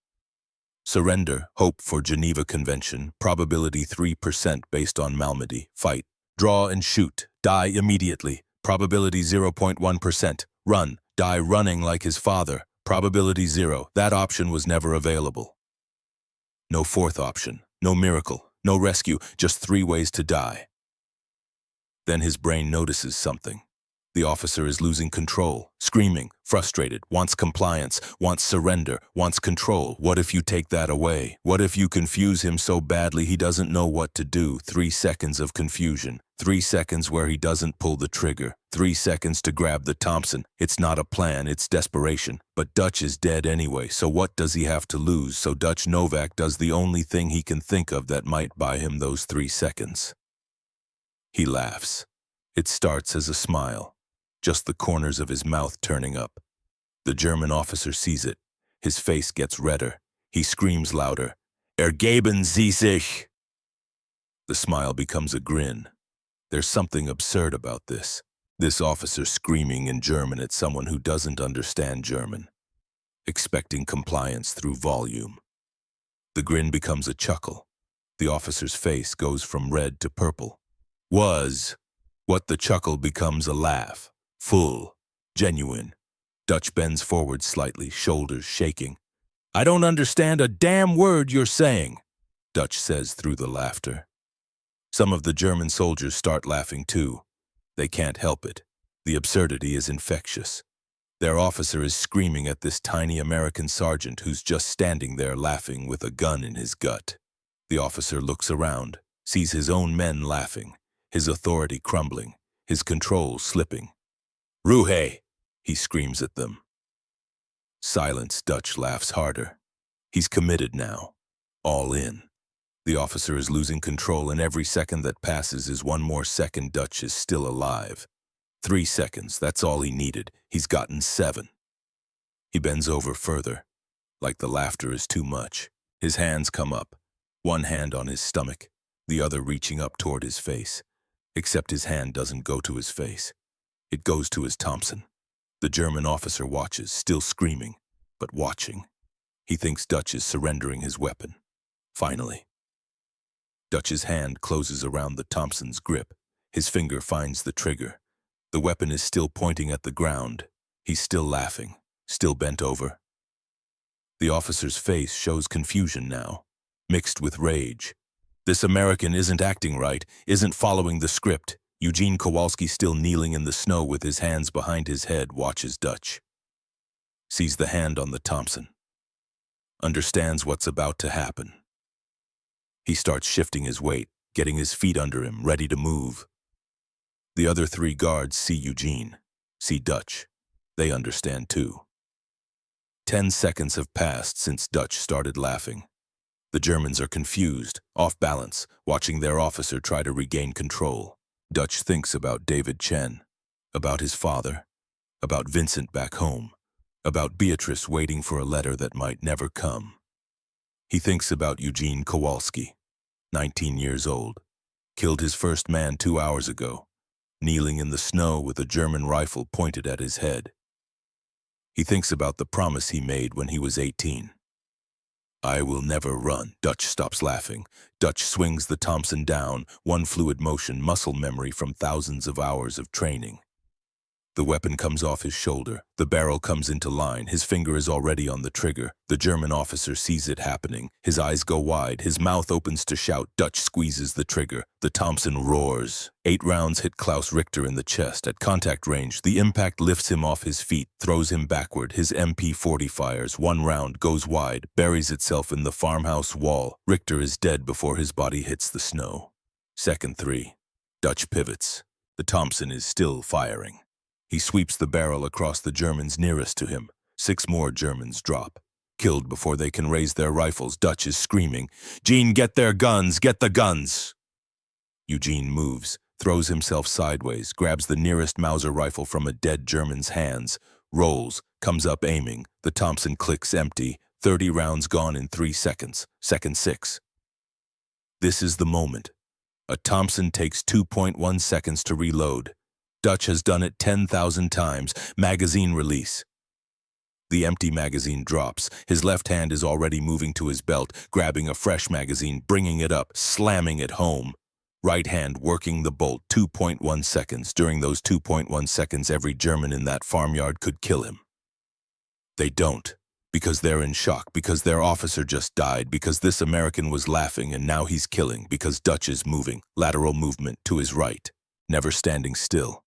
A: Surrender, hope for Geneva Convention, probability 3% based on Malmedy. Fight, draw and shoot, die immediately, probability 0.1%. Run, die running like his father, probability 0. That option was never available. No fourth option, no miracle, no rescue, just 3 ways to die. Then his brain notices something. The officer is losing control, screaming, frustrated, wants compliance, wants surrender, wants control. What if you take that away? What if you confuse him so badly he doesn't know what to do? 3 seconds of confusion, 3 seconds where he doesn't pull the trigger, 3 seconds to grab the Thompson. It's not a plan, it's desperation. But Dutch is dead anyway, so what does he have to lose? So Dutch Novak does the only thing he can think of that might buy him those 3 seconds. He laughs. It starts as a smile. Just the corners of his mouth turning up. The German officer sees it. His face gets redder. He screams louder, Ergeben Sie sich! The smile becomes a grin. There's something absurd about this. This officer screaming in German at someone who doesn't understand German. Expecting compliance through volume. The grin becomes a chuckle. The officer's face goes from red to purple. What the chuckle becomes a laugh. Full, genuine. Dutch bends forward slightly, shoulders shaking. I don't understand a damn word you're saying, Dutch says through the laughter. Some of the German soldiers start laughing too. They can't help it. The absurdity is infectious. Their officer is screaming at this tiny American sergeant who's just standing there laughing with a gun in his gut. The officer looks around, sees his own men laughing, his authority crumbling, his control slipping. Ruhe! He screams at them. Silence. Dutch laughs harder. He's committed now. All in. The officer is losing control, and every second that passes is 1 more second Dutch is still alive. 3 seconds, that's all he needed. He's gotten 7. He bends over further. Like the laughter is too much. His hands come up. 1 hand on his stomach, the other reaching up toward his face. Except his hand doesn't go to his face. It goes to his Thompson. The German officer watches, still screaming, but watching. He thinks Dutch is surrendering his weapon. Finally. Dutch's hand closes around the Thompson's grip. His finger finds the trigger. The weapon is still pointing at the ground. He's still laughing, still bent over. The officer's face shows confusion now, mixed with rage. This American isn't acting right, isn't following the script. Eugene Kowalski, still kneeling in the snow with his hands behind his head, watches Dutch. Sees the hand on the Thompson. Understands what's about to happen. He starts shifting his weight, getting his feet under him, ready to move. The other 3 guards see Eugene, see Dutch. They understand too. 10 seconds have passed since Dutch started laughing. The Germans are confused, off balance, watching their officer try to regain control. Dutch thinks about David Chen, about his father, about Vincent back home, about Beatrice waiting for a letter that might never come. He thinks about Eugene Kowalski, 19 years old, killed his first man 2 hours ago, kneeling in the snow with a German rifle pointed at his head. He thinks about the promise he made when he was 18. I will never run. Dutch stops laughing. Dutch swings the Thompson down, 1 fluid motion, muscle memory from thousands of hours of training. The weapon comes off his shoulder. The barrel comes into line. His finger is already on the trigger. The German officer sees it happening. His eyes go wide. His mouth opens to shout. Dutch squeezes the trigger. The Thompson roars. 8 rounds hit Klaus Richter in the chest. At contact range, the impact lifts him off his feet, throws him backward. His MP40 fires. 1 round goes wide, buries itself in the farmhouse wall. Richter is dead before his body hits the snow. Second 3. Dutch pivots. The Thompson is still firing. He sweeps the barrel across the Germans nearest to him. 6 more Germans drop. Killed before they can raise their rifles, Dutch is screaming, "Gene, get their guns! Get the guns!" Eugene moves, throws himself sideways, grabs the nearest Mauser rifle from a dead German's hands, rolls, comes up aiming. The Thompson clicks empty. 30 rounds gone in 3 seconds. Second 6. This is the moment. A Thompson takes 2.1 seconds to reload. Dutch has done it 10,000 times. Magazine release. The empty magazine drops. His left hand is already moving to his belt, grabbing a fresh magazine, bringing it up, slamming it home. Right hand working the bolt. 2.1 seconds. During those 2.1 seconds, every German in that farmyard could kill him. They don't, because they're in shock, because their officer just died, because this American was laughing and now he's killing, because Dutch is moving, lateral movement to his right, never standing still.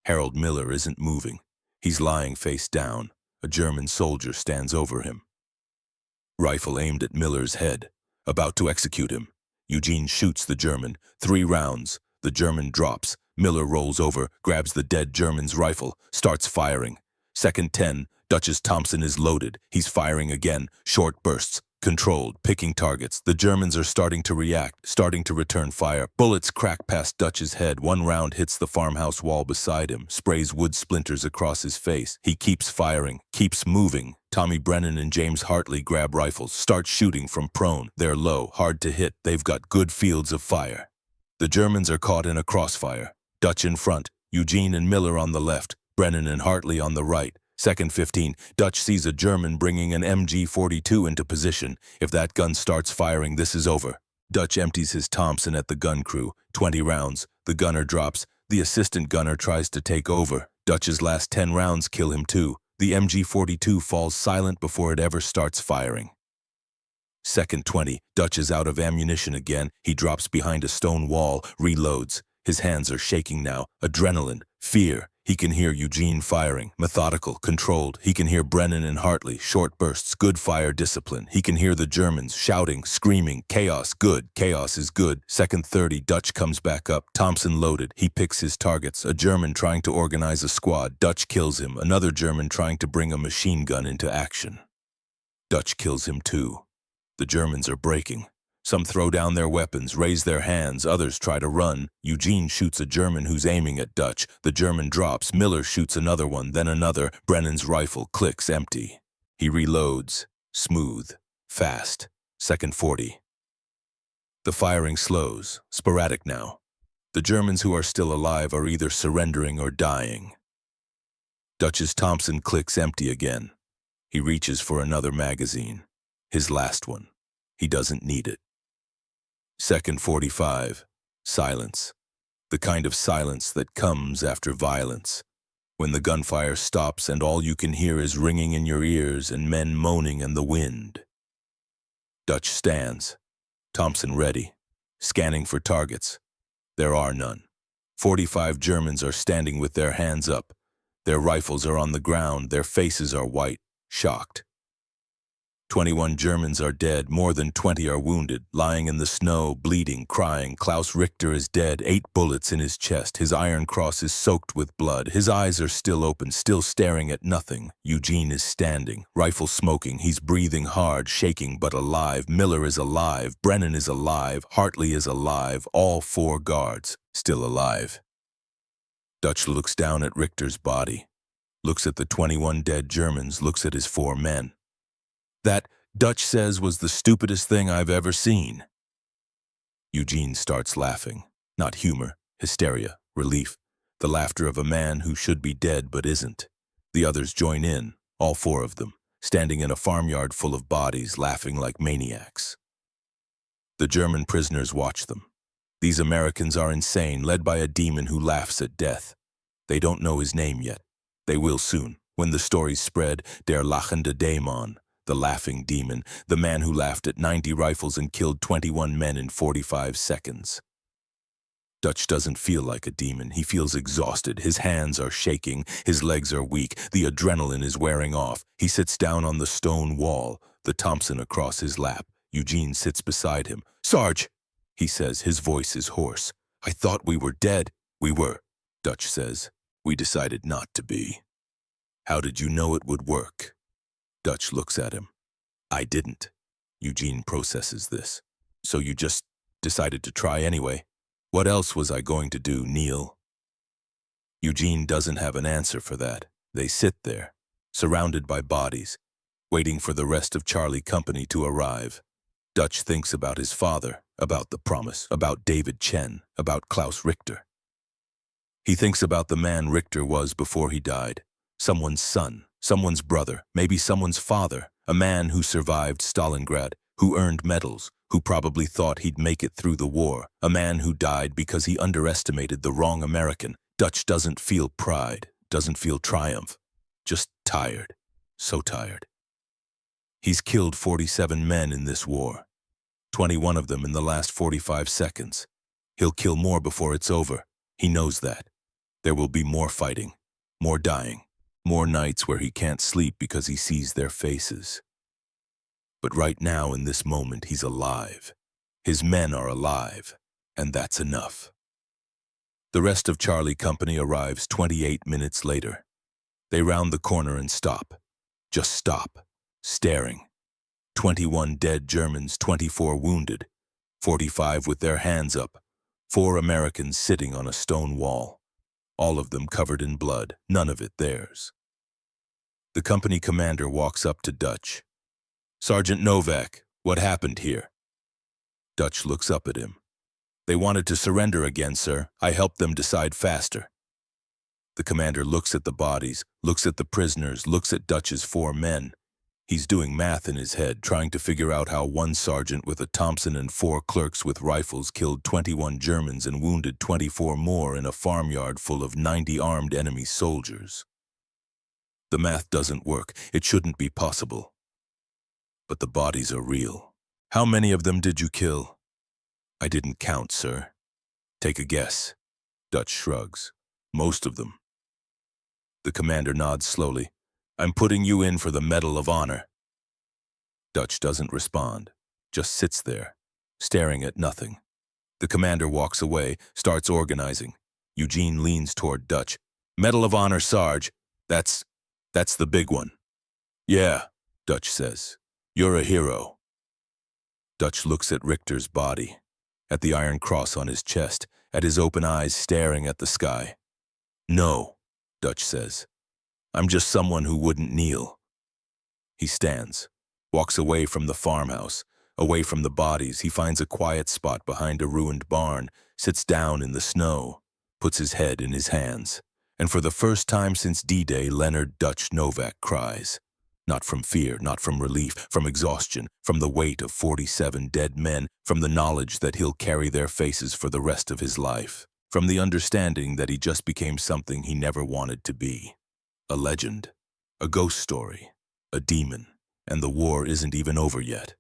A: Harold Miller isn't moving. He's lying face down. A German soldier stands over him. Rifle aimed at Miller's head, about to execute him. Eugene shoots the German. 3 rounds. The German drops. Miller rolls over, grabs the dead German's rifle, starts firing. Second 10. Dutch's Thompson is loaded. He's firing again. Short bursts. Controlled, picking targets. The Germans are starting to react, starting to return fire. Bullets crack past Dutch's head. 1 round hits the farmhouse wall beside him, sprays wood splinters across his face. He keeps firing, keeps moving. Tommy Brennan and James Hartley grab rifles, start shooting from prone. They're low, hard to hit. They've got good fields of fire. The Germans are caught in a crossfire. Dutch in front, Eugene and Miller on the left, Brennan and Hartley on the right. Second 15, Dutch sees a German bringing an MG42 into position. If that gun starts firing, this is over. Dutch empties his Thompson at the gun crew. 20 rounds. The gunner drops. The assistant gunner tries to take over. Dutch's last 10 rounds kill him too. The MG42 falls silent before it ever starts firing. Second 20, Dutch is out of ammunition again. He drops behind a stone wall, reloads. His hands are shaking now. Adrenaline, fear. He can hear Eugene firing, methodical, controlled. He can hear Brennan and Hartley, short bursts, good fire discipline. He can hear the Germans shouting, screaming, chaos, good, chaos is good. Second 30, Dutch comes back up, Thompson loaded. He picks his targets. A German trying to organize a squad. Dutch kills him. Another German trying to bring a machine gun into action. Dutch kills him too. The Germans are breaking. Some throw down their weapons, raise their hands, others try to run. Eugene shoots a German who's aiming at Dutch. The German drops. Miller shoots another one, then another. Brennan's rifle clicks empty. He reloads. Smooth. Fast. Second 40. The firing slows. Sporadic now. The Germans who are still alive are either surrendering or dying. Dutch's Thompson clicks empty again. He reaches for another magazine. His last one. He doesn't need it. Second 45. Silence. The kind of silence that comes after violence. When the gunfire stops and all you can hear is ringing in your ears and men moaning in the wind. Dutch stands. Thompson ready. Scanning for targets. There are none. 45 Germans are standing with their hands up. Their rifles are on the ground. Their faces are white, shocked. 21 Germans are dead, more than 20 are wounded, lying in the snow, bleeding, crying. Klaus Richter is dead, 8 bullets in his chest. His iron cross is soaked with blood. His eyes are still open, still staring at nothing. Eugene is standing, rifle smoking. He's breathing hard, shaking, but alive. Miller is alive. Brennan is alive. Hartley is alive. All 4 guards, still alive. Dutch looks down at Richter's body, looks at the 21 dead Germans, looks at his 4 men. That, Dutch says, was the stupidest thing I've ever seen. Eugene starts laughing. Not humor, hysteria, relief. The laughter of a man who should be dead but isn't. The others join in, all 4 of them, standing in a farmyard full of bodies, laughing like maniacs. The German prisoners watch them. These Americans are insane, led by a demon who laughs at death. They don't know his name yet. They will soon. When the stories spread, der lachende Dämon, the laughing demon, the man who laughed at 90 rifles and killed 21 men in 45 seconds. Dutch doesn't feel like a demon. He feels exhausted. His hands are shaking. His legs are weak. The adrenaline is wearing off. He sits down on the stone wall, the Thompson across his lap. Eugene sits beside him. "Sarge," he says, his voice is hoarse. "I thought we were dead." "We were," Dutch says. "We decided not to be." "How did you know it would work?" Dutch looks at him. "I didn't." Eugene processes this. "So you just decided to try anyway?" "What else was I going to do, Neil?" Eugene doesn't have an answer for that. They sit there, surrounded by bodies, waiting for the rest of Charlie Company to arrive. Dutch thinks about his father, about the promise, about David Chen, about Klaus Richter. He thinks about the man Richter was before he died. Someone's son, someone's brother, maybe someone's father, a man who survived Stalingrad, who earned medals, who probably thought he'd make it through the war, a man who died because he underestimated the wrong American. Dutch doesn't feel pride, doesn't feel triumph, just tired, so tired. He's killed 47 men in this war, 21 of them in the last 45 seconds. He'll kill more before it's over. He knows that. There will be more fighting, more dying, more nights where he can't sleep because he sees their faces. But right now, in this moment, he's alive. His men are alive, and that's enough. The rest of Charlie Company arrives 28 minutes later. They round the corner and stop. Just stop, staring. 21 dead Germans, 24 wounded, 45 with their hands up, 4 Americans sitting on a stone wall, all of them covered in blood, none of it theirs. The company commander walks up to Dutch. "Sergeant Novak, what happened here?" Dutch looks up at him. "They wanted to surrender again, sir. I helped them decide faster." The commander looks at the bodies, looks at the prisoners, looks at Dutch's 4 men. He's doing math in his head, trying to figure out how one sergeant with a Thompson and 4 clerks with rifles killed 21 Germans and wounded 24 more in a farmyard full of 90 armed enemy soldiers. The math doesn't work. It shouldn't be possible. But the bodies are real. "How many of them did you kill?" "I didn't count, sir." "Take a guess." Dutch shrugs. "Most of them." The commander nods slowly. "I'm putting you in for the Medal of Honor." Dutch doesn't respond, just sits there, staring at nothing. The commander walks away, starts organizing. Eugene leans toward Dutch. "Medal of Honor, Sarge. That's the big one." "Yeah," Dutch says. "You're a hero." Dutch looks at Richter's body, at the iron cross on his chest, at his open eyes staring at the sky. "No," Dutch says. "I'm just someone who wouldn't kneel." He stands, walks away from the farmhouse, away from the bodies. He finds a quiet spot behind a ruined barn, sits down in the snow, puts his head in his hands. And for the first time since D-Day, Leonard Dutch Novak cries. Not from fear, not from relief, from exhaustion, from the weight of 47 dead men, from the knowledge that he'll carry their faces for the rest of his life, from the understanding that he just became something he never wanted to be. A legend, a ghost story, a demon, and the war isn't even over yet.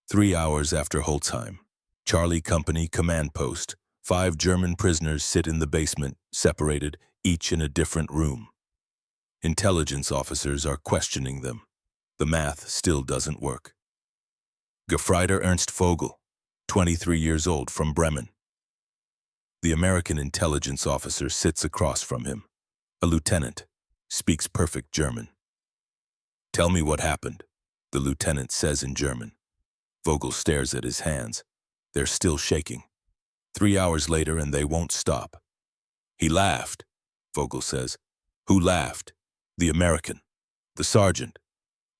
A: 3 hours after Holzheim, Charlie Company command post, 5 German prisoners sit in the basement, separated, each in a different room. Intelligence officers are questioning them. The math still doesn't work. Gefreiter Ernst Vogel, 23 years old, from Bremen. The American intelligence officer sits across from him. A lieutenant, speaks perfect German. "Tell me what happened," the lieutenant says in German. Vogel stares at his hands. They're still shaking. 3 hours later and they won't stop. "He laughed," Vogel says. "Who laughed?" "The American. The sergeant.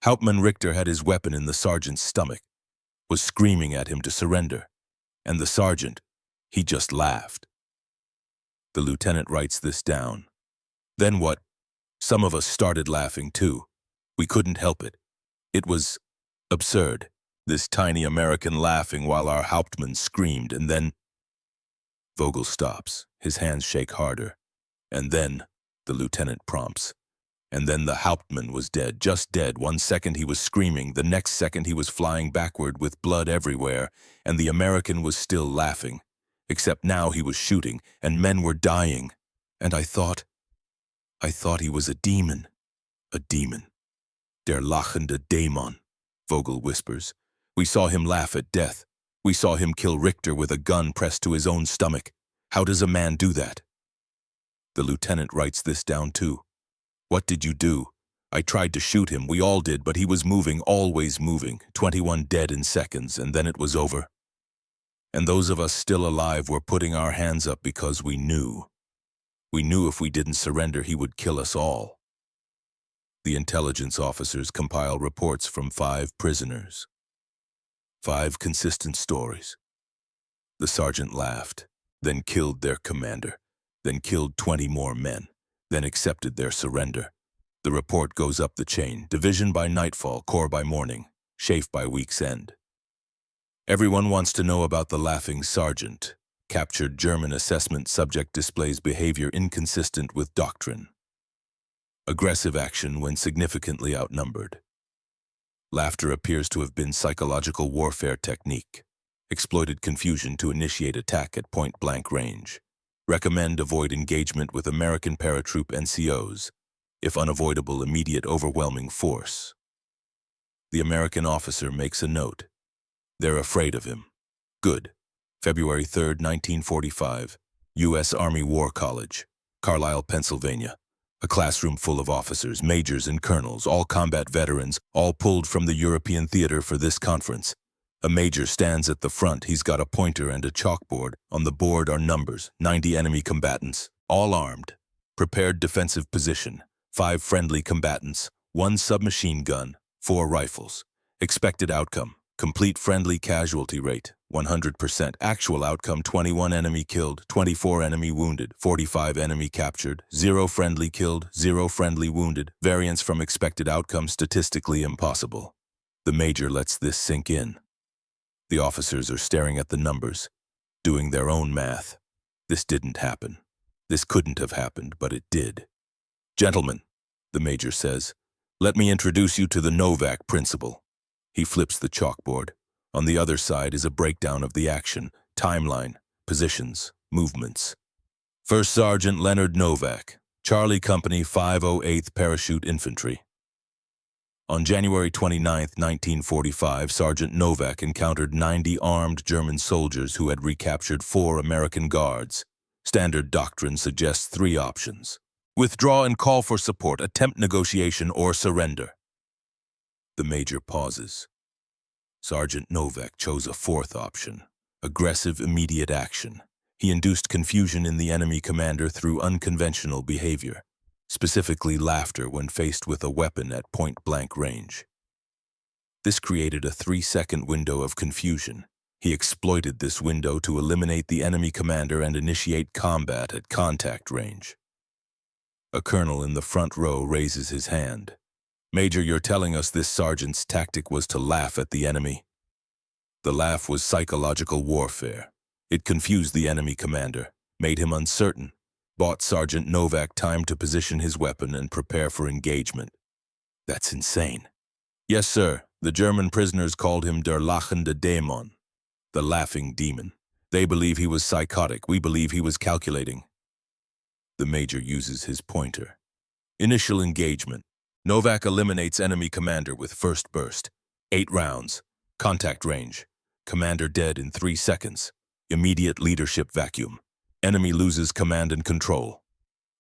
A: Hauptmann Richter had his weapon in the sergeant's stomach, was screaming at him to surrender. And the sergeant, he just laughed." The lieutenant writes this down. "Then what? Some of us started laughing too. We couldn't help it. It was absurd, this tiny American laughing while our Hauptmann screamed, and then—" Vogel stops. His hands shake harder. And then, the lieutenant prompts. And then the Hauptmann was dead, just dead. 1 second he was screaming, the next second he was flying backward with blood everywhere, and the American was still laughing. Except now he was shooting, and men were dying. And I thought he was a demon. A demon. Der lachende Dämon, Vogel whispers. We saw him laugh at death. We saw him kill Richter with a gun pressed to his own stomach. How does a man do that? The lieutenant writes this down too. What did you do? I tried to shoot him, we all did, but he was moving, always moving. 21 dead in seconds, and then it was over. And those of us still alive were putting our hands up because we knew. We knew if we didn't surrender, he would kill us all. The intelligence officers compile reports from 5 prisoners. 5 consistent stories. The sergeant laughed, then killed their commander, then killed 20 more men, then accepted their surrender. The report goes up the chain, division by nightfall, corps by morning, chafe by week's end. Everyone wants to know about the laughing sergeant. Captured German assessment subject displays behavior inconsistent with doctrine. Aggressive action when significantly outnumbered. Laughter appears to have been psychological warfare technique. Exploited confusion to initiate attack at point-blank range. Recommend avoid engagement with American paratroop NCOs. If unavoidable, immediate overwhelming force. The American officer makes a note. They're afraid of him. Good. February 3, 1945. U.S. Army War College, Carlisle, Pennsylvania. A classroom full of officers, majors, and colonels, all combat veterans, all pulled from the European theater for this conference. A major stands at the front. He's got a pointer and a chalkboard. On the board are numbers, 90 enemy combatants, all armed. Prepared defensive position, 5 friendly combatants, 1 submachine gun, 4 rifles. Expected outcome, complete friendly casualty rate, 100%. Actual outcome, 21 enemy killed, 24 enemy wounded, 45 enemy captured, 0 friendly killed, 0 friendly wounded. Variance from expected outcome statistically impossible. The major lets this sink in. The officers are staring at the numbers, doing their own math. This didn't happen. This couldn't have happened, but it did. Gentlemen, the major says, let me introduce you to the Novak principle. He flips the chalkboard. On the other side is a breakdown of the action, timeline, positions, movements. First Sergeant Leonard Novak, Charlie Company 508th Parachute Infantry. On January 29, 1945, Sergeant Novak encountered 90 armed German soldiers who had recaptured 4 American guards. Standard doctrine suggests 3 options. Withdraw and call for support, attempt negotiation, or surrender. The major pauses. Sergeant Novak chose a 4th option, aggressive immediate action. He induced confusion in the enemy commander through unconventional behavior, specifically laughter when faced with a weapon at point-blank range. This created a 3-second window of confusion. He exploited this window to eliminate the enemy commander and initiate combat at contact range. A colonel in the front row raises his hand. Major, you're telling us this sergeant's tactic was to laugh at the enemy? The laugh was psychological warfare. It confused the enemy commander, made him uncertain, bought Sergeant Novak time to position his weapon and prepare for engagement. That's insane. Yes, sir. The German prisoners called him der lachende Dämon, the laughing demon. They believe he was psychotic. We believe he was calculating. The major uses his pointer. Initial engagement. Novak eliminates enemy commander with first burst. 8 rounds. Contact range. Commander dead in 3 seconds. Immediate leadership vacuum. Enemy loses command and control.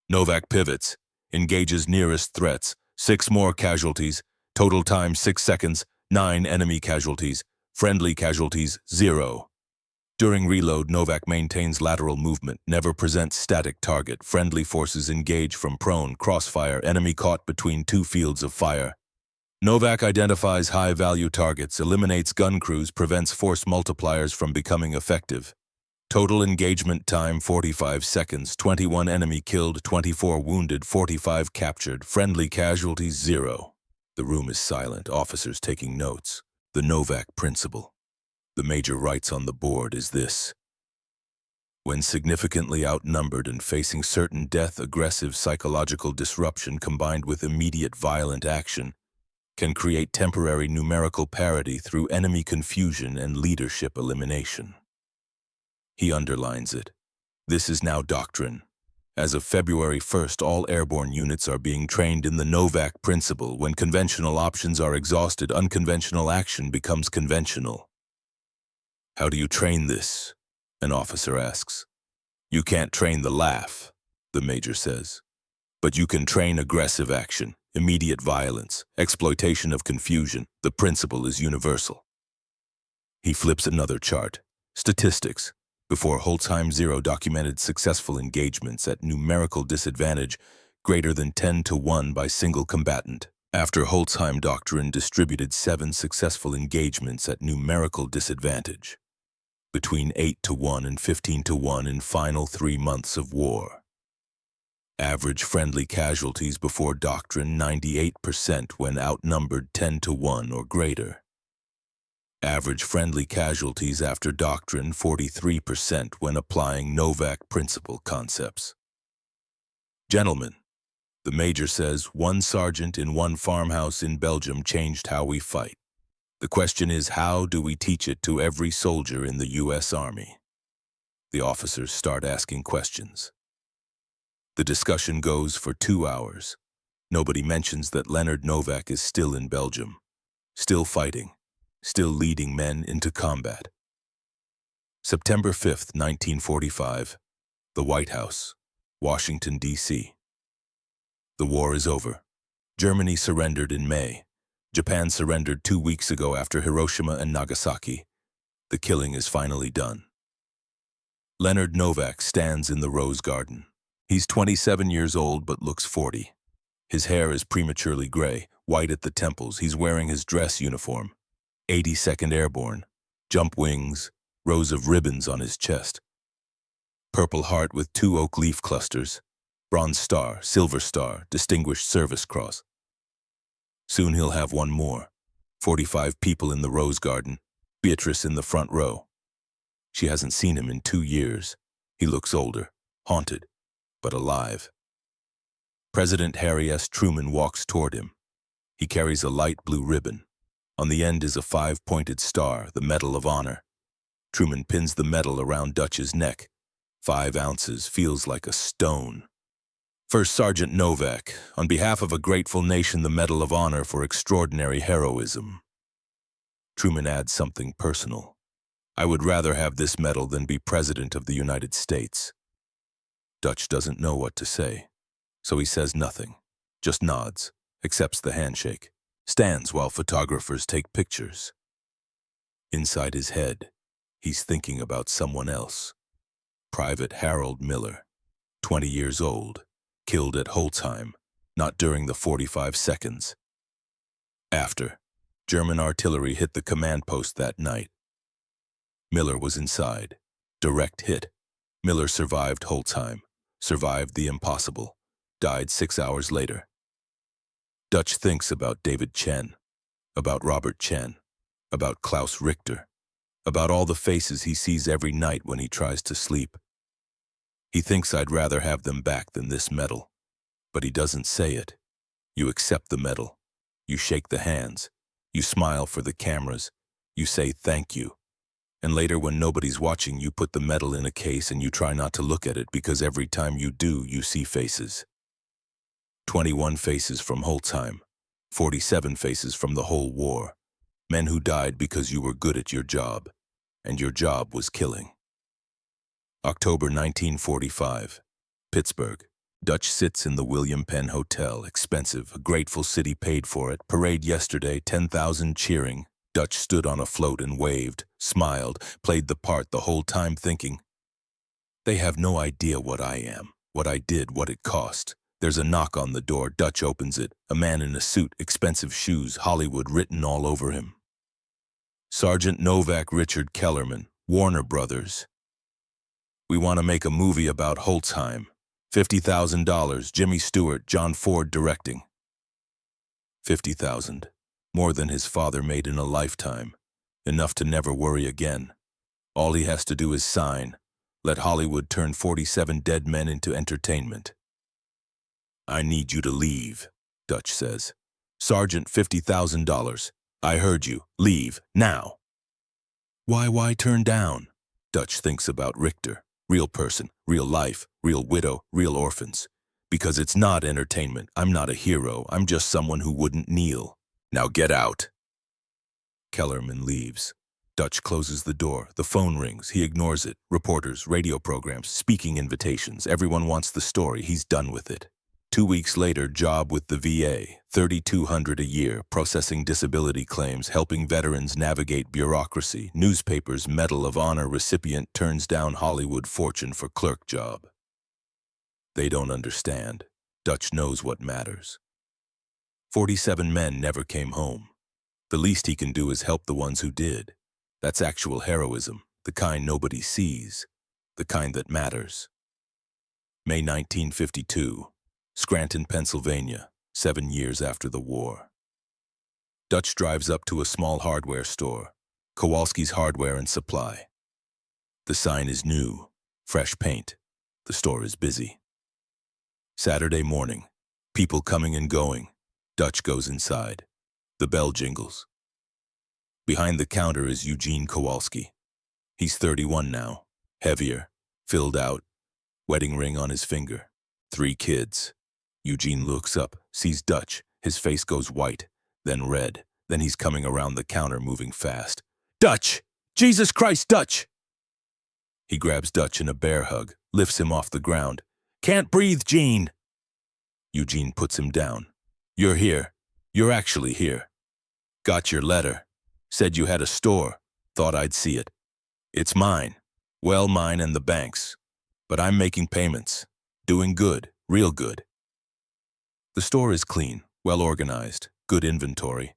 A: Novak pivots. Engages nearest threats. 6 more casualties. Total time 6 seconds. 9 enemy casualties. Friendly casualties 0. During reload, Novak maintains lateral movement, never presents static target. Friendly forces engage from prone, crossfire, enemy caught between 2 fields of fire. Novak identifies high-value targets, eliminates gun crews, prevents force multipliers from becoming effective. Total engagement time 45 seconds, 21 enemy killed, 24 wounded, 45 captured, friendly casualties 0. The room is silent, officers taking notes. The Novak principle. The major writes on the board is this. When significantly outnumbered and facing certain death, aggressive psychological disruption combined with immediate violent action can create temporary numerical parity through enemy confusion and leadership elimination. He underlines it. This is now doctrine. As of February 1st, all airborne units are being trained in the Novak principle. When conventional options are exhausted, unconventional action becomes conventional. How do you train this? An officer asks. You can't train the laugh, the major says. But you can train aggressive action, immediate violence, exploitation of confusion. The principle is universal. He flips another chart. Statistics. Before Holzheim, 0 documented successful engagements at numerical disadvantage greater than 10-1 by single combatant. After Holzheim doctrine distributed 7 successful engagements at numerical disadvantage, between 8-1 and 15-1 in final 3 months of war. Average friendly casualties before doctrine 98% when outnumbered 10-1 or greater. Average friendly casualties after doctrine 43% when applying Novak principle concepts. Gentlemen, the major says, one sergeant in one farmhouse in Belgium changed how we fight. The question is, how do we teach it to every soldier in the U.S. Army? The officers start asking questions. The discussion goes for 2 hours. Nobody mentions that Leonard Novak is still in Belgium, still fighting, still leading men into combat. September 5th, 1945, the White House, Washington, D.C. The war is over. Germany surrendered in May. Japan surrendered 2 weeks ago after Hiroshima and Nagasaki. The killing is finally done. Leonard Novak stands in the Rose Garden. He's 27 years old but looks 40. His hair is prematurely gray, white at the temples. He's wearing his dress uniform. 82nd Airborne, jump wings, rows of ribbons on his chest. Purple Heart with 2 oak leaf clusters, Bronze Star, Silver Star, Distinguished Service Cross. Soon he'll have one more. 45 people in the Rose Garden, Beatrice in the front row. She hasn't seen him in 2 years. He looks older, haunted, but alive. President Harry S. Truman walks toward him. He carries a light blue ribbon. On the end is a 5-pointed star, the Medal of Honor. Truman pins the medal around Dutch's neck. 5 ounces feels like a stone. First Sergeant Novak, on behalf of a grateful nation, the Medal of Honor for extraordinary heroism. Truman adds something personal. I would rather have this medal than be President of the United States. Dutch doesn't know what to say, so he says nothing, just nods, accepts the handshake, stands while photographers take pictures. Inside his head, he's thinking about someone else. Private Harold Miller, 20 years old, killed at Holzheim, not during the 45 seconds. After, German artillery hit the command post that night. Miller was inside. Direct hit. Miller survived Holzheim, survived the impossible, died 6 hours later. Dutch thinks about David Chen, about Robert Chen, about Klaus Richter, about all the faces he sees every night when he tries to sleep. He thinks I'd rather have them back than this medal, but he doesn't say it. You accept the medal. You shake the hands. You smile for the cameras. You say thank you. And later, when nobody's watching, you put the medal in a case and you try not to look at it, because every time you do, you see faces. 21 faces from Holzheim, 47 faces from the whole war. Men who died because you were good at your job, and your job was killing. October 1945, Pittsburgh. Dutch sits in the William Penn Hotel, expensive, a grateful city paid for it. Parade yesterday, 10,000 cheering. Dutch stood on a float and waved, smiled, played the part the whole time thinking, they have no idea what I am, what I did, what it cost. There's a knock on the door. Dutch opens it. A man in a suit, expensive shoes, Hollywood written all over him. Sergeant Novak Richard Kellerman, Warner Brothers. We want to make a movie about Holzheim. $50,000, Jimmy Stewart, John Ford directing. 50,000, more than his father made in a lifetime, enough to never worry again. All he has to do is sign, Let Hollywood turn 47 dead men into entertainment. I need you to leave, Dutch says. Sergeant, $50,000. I heard you. Leave, now. Why turn down? Dutch thinks about Richter. Real person, real life, real widow, real orphans. Because it's not entertainment. I'm not a hero. I'm just someone who wouldn't kneel. Now get out. Kellerman leaves. Dutch closes the door. The phone rings. He ignores it. Reporters, radio programs, speaking invitations. Everyone wants the story. He's done with it. 2 weeks later, job with the VA, $3,200 a year, processing disability claims, helping veterans navigate bureaucracy. Newspapers, Medal of Honor recipient turns down Hollywood fortune for clerk job. They don't understand. Dutch knows what matters. 47 men never came home. The least he can do is help the ones who did. That's actual heroism, the kind nobody sees, the kind that matters. May 1952. Scranton, Pennsylvania, 7 years after the war. Dutch drives up to a small hardware store, Kowalski's Hardware and Supply. The sign is new, fresh paint. The store is busy. Saturday morning, people coming and going. Dutch goes inside. The bell jingles. Behind the counter is Eugene Kowalski. He's 31 now, heavier, filled out, wedding ring on his finger, 3 kids. Eugene looks up, sees Dutch. His face goes white, then red. Then he's coming around the counter, moving fast. Dutch! Jesus Christ, Dutch! He grabs Dutch in a bear hug, lifts him off the ground. Can't breathe, Gene! Eugene puts him down. You're here. You're actually here. Got your letter. Said you had a store. Thought I'd see it. It's mine. Well, mine and the bank's. But I'm making payments. Doing good, real good. The store is clean, well organized, good inventory.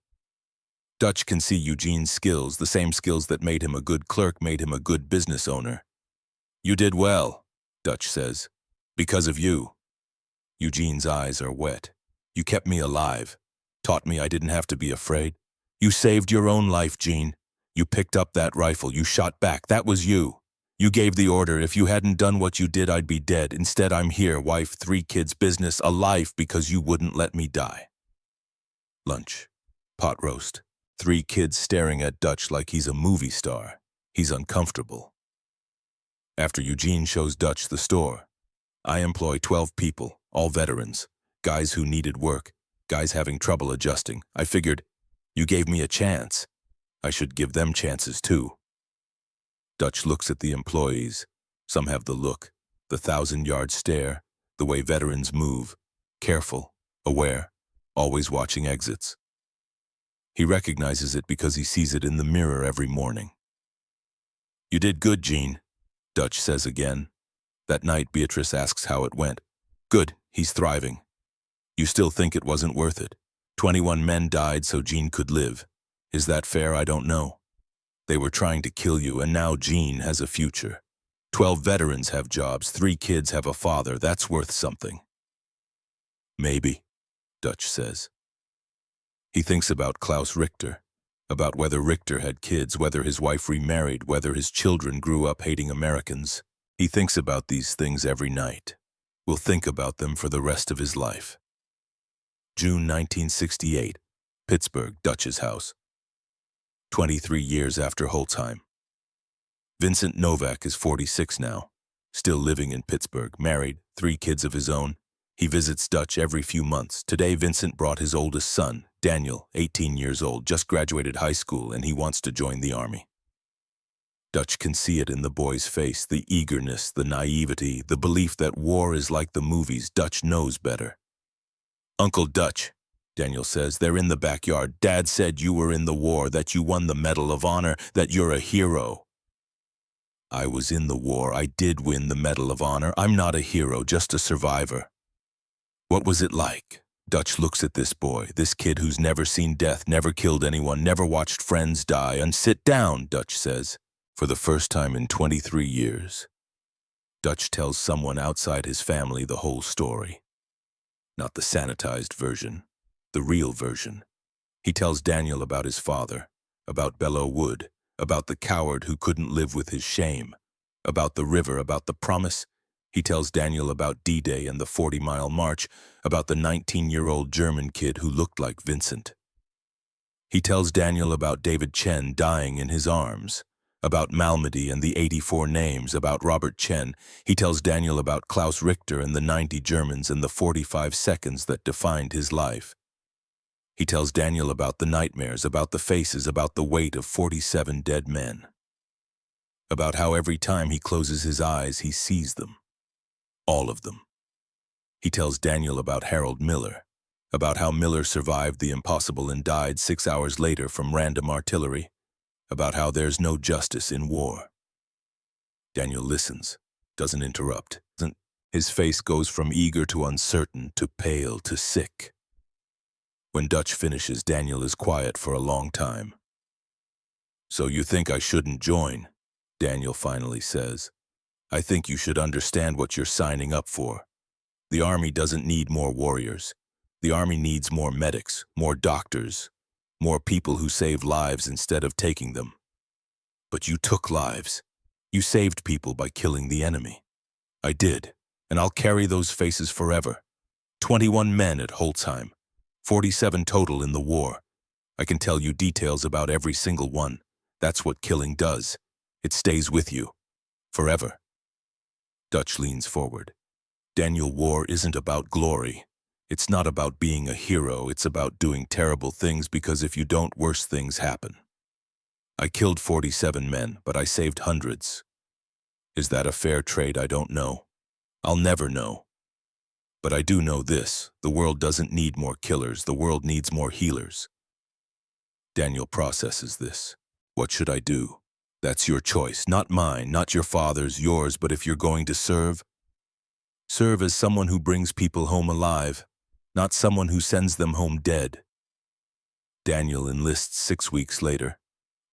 A: Dutch can see Eugene's skills, the same skills that made him a good clerk, made him a good business owner. You did well, Dutch says. Because of you. Eugene's eyes are wet. You kept me alive. Taught me I didn't have to be afraid. You saved your own life, Gene. You picked up that rifle. You shot back. That was you. You gave the order. If you hadn't done what you did, I'd be dead. Instead, I'm here, wife, 3 kids, business, a life because you wouldn't let me die. Lunch. Pot roast. 3 kids staring at Dutch like he's a movie star. He's uncomfortable. After Eugene shows Dutch the store, I employ 12 people, all veterans, guys who needed work, guys having trouble adjusting. I figured, you gave me a chance. I should give them chances too. Dutch looks at the employees. Some have the look, the 1,000-yard stare, the way veterans move, careful, aware, always watching exits. He recognizes it because he sees it in the mirror every morning. You did good, Gene, Dutch says again. That night, Beatrice asks how it went. Good, he's thriving. You still think it wasn't worth it. 21 men died so Gene could live. Is that fair? I don't know. They were trying to kill you, and now Gene has a future. 12 veterans have jobs, 3 kids have a father. That's worth something. Maybe, Dutch says. He thinks about Klaus Richter, about whether Richter had kids, whether his wife remarried, whether his children grew up hating Americans. He thinks about these things every night. Will think about them for the rest of his life. June 1968, Pittsburgh, Dutch's house. 23 years after Holtzheim. Vincent Novak is 46 now, still living in Pittsburgh, married, 3 kids of his own. He visits Dutch every few months. Today, Vincent brought his oldest son, Daniel, 18 years old, just graduated high school, and he wants to join the army. Dutch can see it in the boy's face, the eagerness, the naivety, the belief that war is like the movies. Dutch knows better. Uncle Dutch, Daniel says, they're in the backyard. Dad said you were in the war, that you won the Medal of Honor, that you're a hero. I was in the war. I did win the Medal of Honor. I'm not a hero, just a survivor. What was it like? Dutch looks at this boy, this kid who's never seen death, never killed anyone, never watched friends die. And sit down, Dutch says, for the first time in 23 years. Dutch tells someone outside his family the whole story. Not the sanitized version, the real version. He tells Daniel about his father, about Belleau Wood, about the coward who couldn't live with his shame, About the river, about the promise. He tells Daniel about D-Day and the 40-mile march, about the 19-year-old German kid who looked like Vincent. He tells Daniel about David Chen dying in his arms, about Malmedy and the 84 names, about Robert Chen. He tells Daniel about Klaus Richter and the 90 Germans and the 45 seconds that defined his life. He tells Daniel about the nightmares, about the faces, about the weight of 47 dead men. About how every time he closes his eyes, he sees them. All of them. He tells Daniel about Harold Miller, about how Miller survived the impossible and died 6 hours later from random artillery, about how there's no justice in war. Daniel listens, doesn't interrupt. His face goes from eager to uncertain to pale to sick. When Dutch finishes, Daniel is quiet for a long time. "So you think I shouldn't join?" Daniel finally says. "I think you should understand what you're signing up for. The Army doesn't need more warriors. The Army needs more medics, more doctors, more people who save lives instead of taking them. But you took lives. You saved people by killing the enemy. I did, and I'll carry those faces forever. 21 men at Holzheim, 47 total in the war. I can tell you details about every single one. That's what killing does. It stays with you. Forever." Dutch leans forward. "Daniel, war isn't about glory. It's not about being a hero. It's about doing terrible things, because if you don't, worse things happen. I killed 47 men, but I saved hundreds. Is that a fair trade? I don't know. I'll never know. But I do know this: the world doesn't need more killers. The world needs more healers." Daniel processes this. "What should I do?" "That's your choice, not mine, not your father's, yours. But if you're going to serve as someone who brings people home alive, not someone who sends them home dead." Daniel enlists 6 weeks later.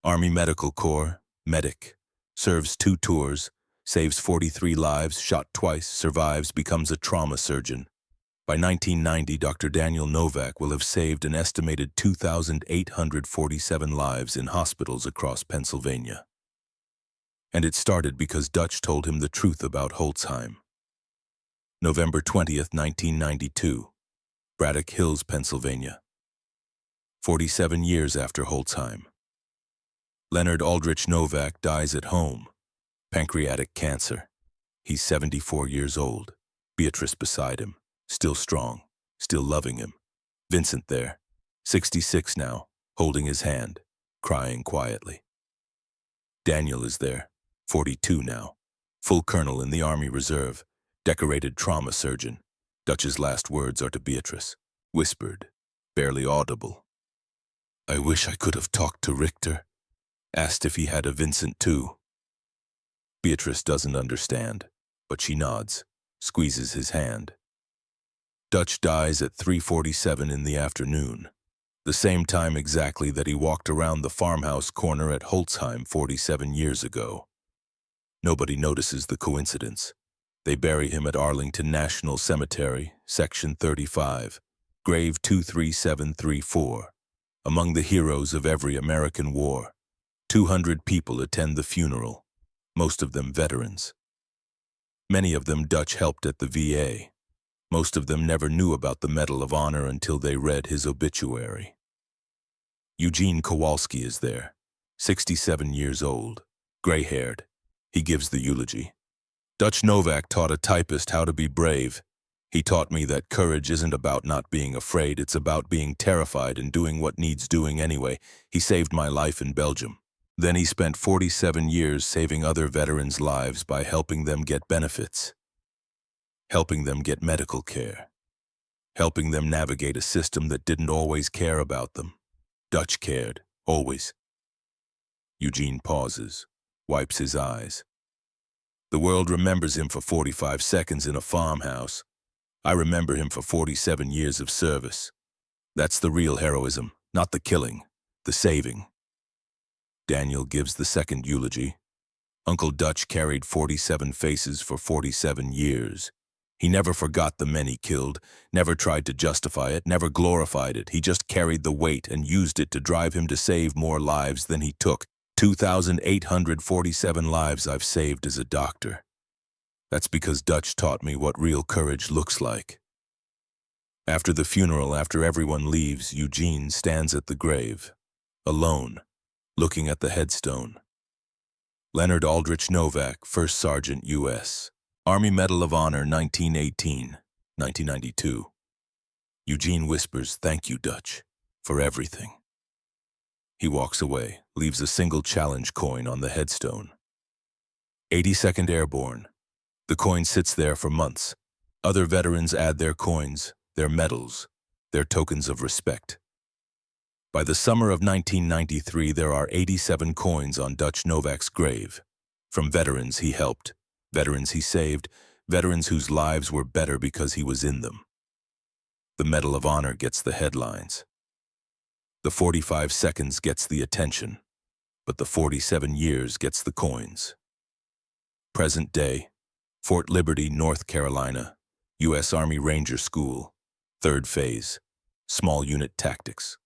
A: Army Medical Corps, medic, serves 2 tours, saves 43 lives, shot twice, survives, becomes a trauma surgeon. By 1990, Dr. Daniel Novak will have saved an estimated 2,847 lives in hospitals across Pennsylvania. And it started because Dutch told him the truth about Holzheim. November 20th, 1992, Braddock Hills, Pennsylvania. 47 years after Holzheim. Leonard Aldrich Novak dies at home. Pancreatic cancer. He's 74 years old. Beatrice beside him, still strong, still loving him. Vincent there, 66 now, holding his hand, crying quietly. Daniel is there, 42 now, full colonel in the Army Reserve, decorated trauma surgeon. Dutch's last words are to Beatrice, whispered, barely audible. "I wish I could have talked to Richter, asked if he had a Vincent too." Beatrice doesn't understand, but she nods, squeezes his hand. Dutch dies at 3:47 in the afternoon, the same time exactly that he walked around the farmhouse corner at Holzheim 47 years ago. Nobody notices the coincidence. They bury him at Arlington National Cemetery, Section 35, grave 23734, among the heroes of every American war. 200 people attend the funeral, most of them veterans. Many of them Dutch helped at the VA. Most of them never knew about the Medal of Honor until they read his obituary. Eugene Kowalski is there, 67 years old, gray-haired. He gives the eulogy. "Dutch Novak taught a typist how to be brave. He taught me that courage isn't about not being afraid, it's about being terrified and doing what needs doing anyway. He saved my life in Belgium. Then he spent 47 years saving other veterans' lives by helping them get benefits, helping them get medical care, helping them navigate a system that didn't always care about them. Dutch cared, always." Eugene pauses, wipes his eyes. "The world remembers him for 45 seconds in a farmhouse. I remember him for 47 years of service. That's the real heroism, not the killing, the saving." Daniel gives the second eulogy. Uncle Dutch carried 47 faces for 47 years. He never forgot the men he killed, never tried to justify it, never glorified it. He just carried the weight and used it to drive him to save more lives than he took. 2,847 lives I've saved as a doctor. That's because Dutch taught me what real courage looks like. After the funeral, after everyone leaves, Eugene stands at the grave, alone, looking at the headstone. Leonard Aldrich Novak, 1st Sergeant, U.S. Army Medal of Honor, 1918, 1992. Eugene whispers, "Thank you, Dutch, for everything." He walks away, leaves a single challenge coin on the headstone. 82nd Airborne. The coin sits there for months. Other veterans add their coins, their medals, their tokens of respect. By the summer of 1993, there are 87 coins on Dutch Novak's grave, from veterans he helped, veterans he saved, veterans whose lives were better because he was in them. The Medal of Honor gets the headlines. The 45 seconds gets the attention, but the 47 years gets the coins. Present day, Fort Liberty, North Carolina, U.S. Army Ranger School, 3rd phase, small unit tactics.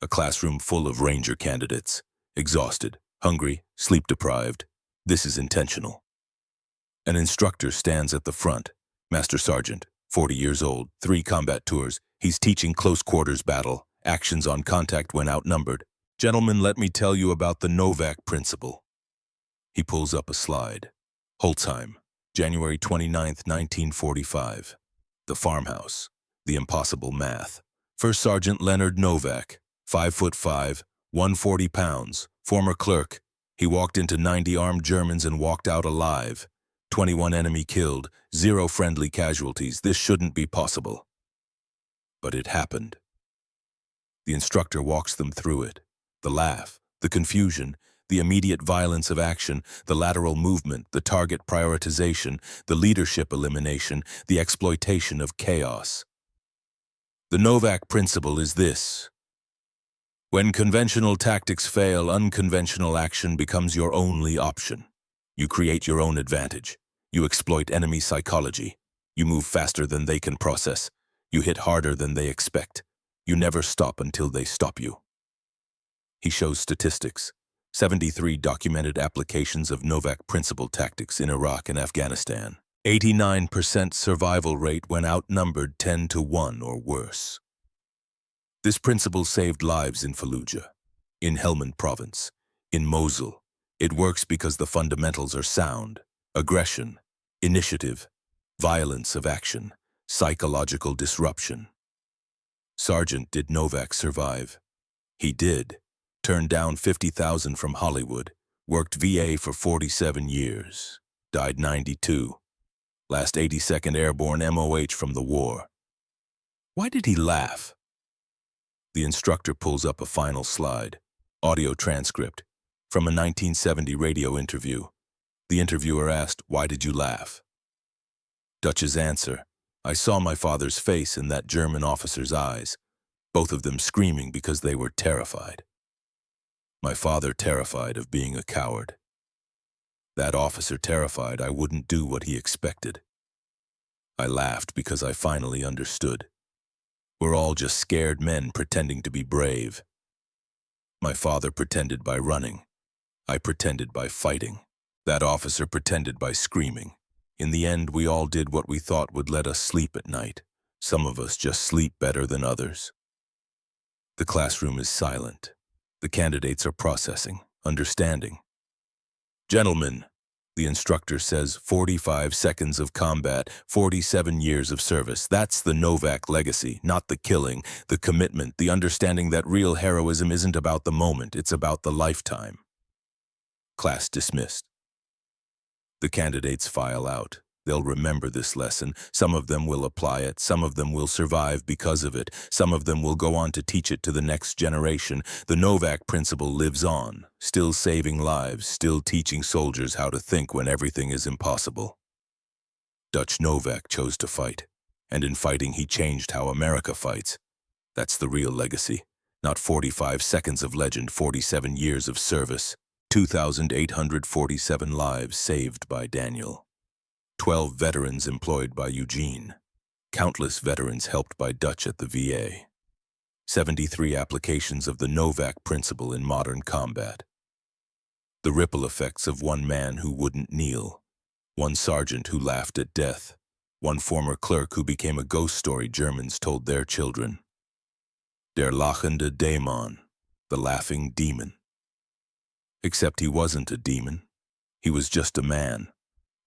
A: A classroom full of Ranger candidates, exhausted, hungry, sleep-deprived. This is intentional. An instructor stands at the front, Master Sergeant, 40 years old, 3 combat tours. He's teaching close quarters battle, actions on contact when outnumbered. "Gentlemen, let me tell you about the Novak principle." He pulls up a slide. Holtzheim, January 29, 1945. The farmhouse. The impossible math. 1st Sergeant Leonard Novak, 5'5", 140 pounds, former clerk. He walked into 90 armed Germans and walked out alive. 21 enemy killed, 0 friendly casualties. This shouldn't be possible. But it happened. The instructor walks them through it. The laugh, the confusion, the immediate violence of action, the lateral movement, the target prioritization, the leadership elimination, the exploitation of chaos. The Novak principle is this: when conventional tactics fail, unconventional action becomes your only option. You create your own advantage. You exploit enemy psychology. You move faster than they can process. You hit harder than they expect. You never stop until they stop you. He shows statistics. 73 documented applications of Novak principle tactics in Iraq and Afghanistan. 89% survival rate when outnumbered 10-1 or worse. This principle saved lives in Fallujah, in Helmand Province, in Mosul. It works because the fundamentals are sound: aggression, initiative, violence of action, psychological disruption. Sergeant, did Novak survive? He did. Turned down $50,000 from Hollywood, worked VA for 47 years, died 92. Last 82nd Airborne MOH from the war. Why did he laugh? The instructor pulls up a final slide, audio transcript, from a 1970 radio interview. The interviewer asked, "Why did you laugh?" Dutch's answer: "I saw my father's face in that German officer's eyes, both of them screaming because they were terrified. My father terrified of being a coward. That officer terrified I wouldn't do what he expected. I laughed because I finally understood. We're all just scared men pretending to be brave. My father pretended by running. I pretended by fighting. That officer pretended by screaming. In the end, we all did what we thought would let us sleep at night. Some of us just sleep better than others." The classroom is silent. The candidates are processing, understanding. "Gentlemen," the instructor says, 45 seconds of combat, 47 years of service. That's the Novak legacy, not the killing, the commitment, the understanding that real heroism isn't about the moment, it's about the lifetime. Class dismissed. The candidates file out. They'll remember this lesson. Some of them will apply it. Some of them will survive because of it. Some of them will go on to teach it to the next generation. The Novak principle lives on, still saving lives, still teaching soldiers how to think when everything is impossible. Dutch Novak chose to fight, and in fighting he changed how America fights. That's the real legacy. Not 45 seconds of legend, 47 years of service. 2,847 lives saved by Daniel. 12 veterans employed by Eugene. Countless veterans helped by Dutch at the VA. 73 applications of the Novak principle in modern combat. The ripple effects of one man who wouldn't kneel, one sergeant who laughed at death, one former clerk who became a ghost story Germans told their children. Der lachende Dämon, the laughing demon. Except he wasn't a demon. He was just a man.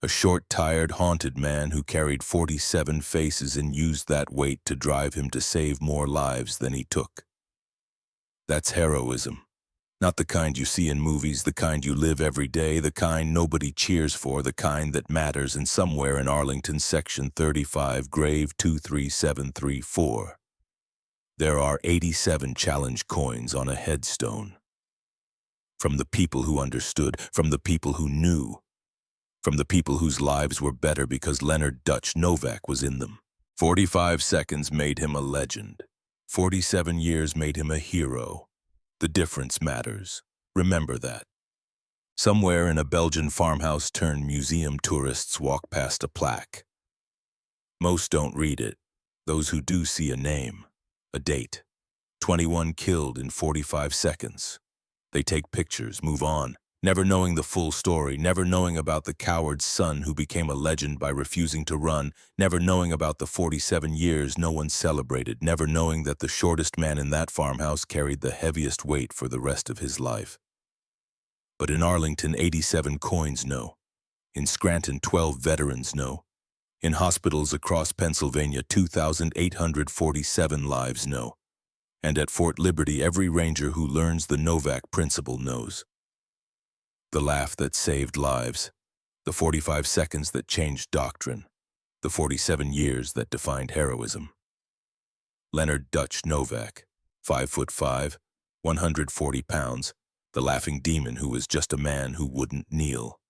A: A short, tired, haunted man who carried 47 faces and used that weight to drive him to save more lives than he took. That's heroism. Not the kind you see in movies, the kind you live every day, the kind nobody cheers for, the kind that matters, and somewhere in Arlington, Section 35, Grave 23734. There are 87 challenge coins on a headstone. From the people who understood, from the people who knew, from the people whose lives were better because Leonard Dutch Novak was in them. 45 seconds made him a legend. 47 years made him a hero. The difference matters. Remember that. Somewhere in a Belgian farmhouse turned museum, tourists walk past a plaque. Most don't read it. Those who do see a name, a date. 21 killed in 45 seconds. They take pictures, move on, never knowing the full story, never knowing about the coward's son who became a legend by refusing to run, never knowing about the 47 years no one celebrated, never knowing that the shortest man in that farmhouse carried the heaviest weight for the rest of his life. But in Arlington, 87 coins know. In Scranton, 12 veterans know. In hospitals across Pennsylvania, 2,847 lives know. And at Fort Liberty, every ranger who learns the Novak principle knows. The laugh that saved lives, the 45 seconds that changed doctrine, the 47 years that defined heroism. Leonard Dutch Novak, 5'5", 140 pounds, the laughing demon who was just a man who wouldn't kneel.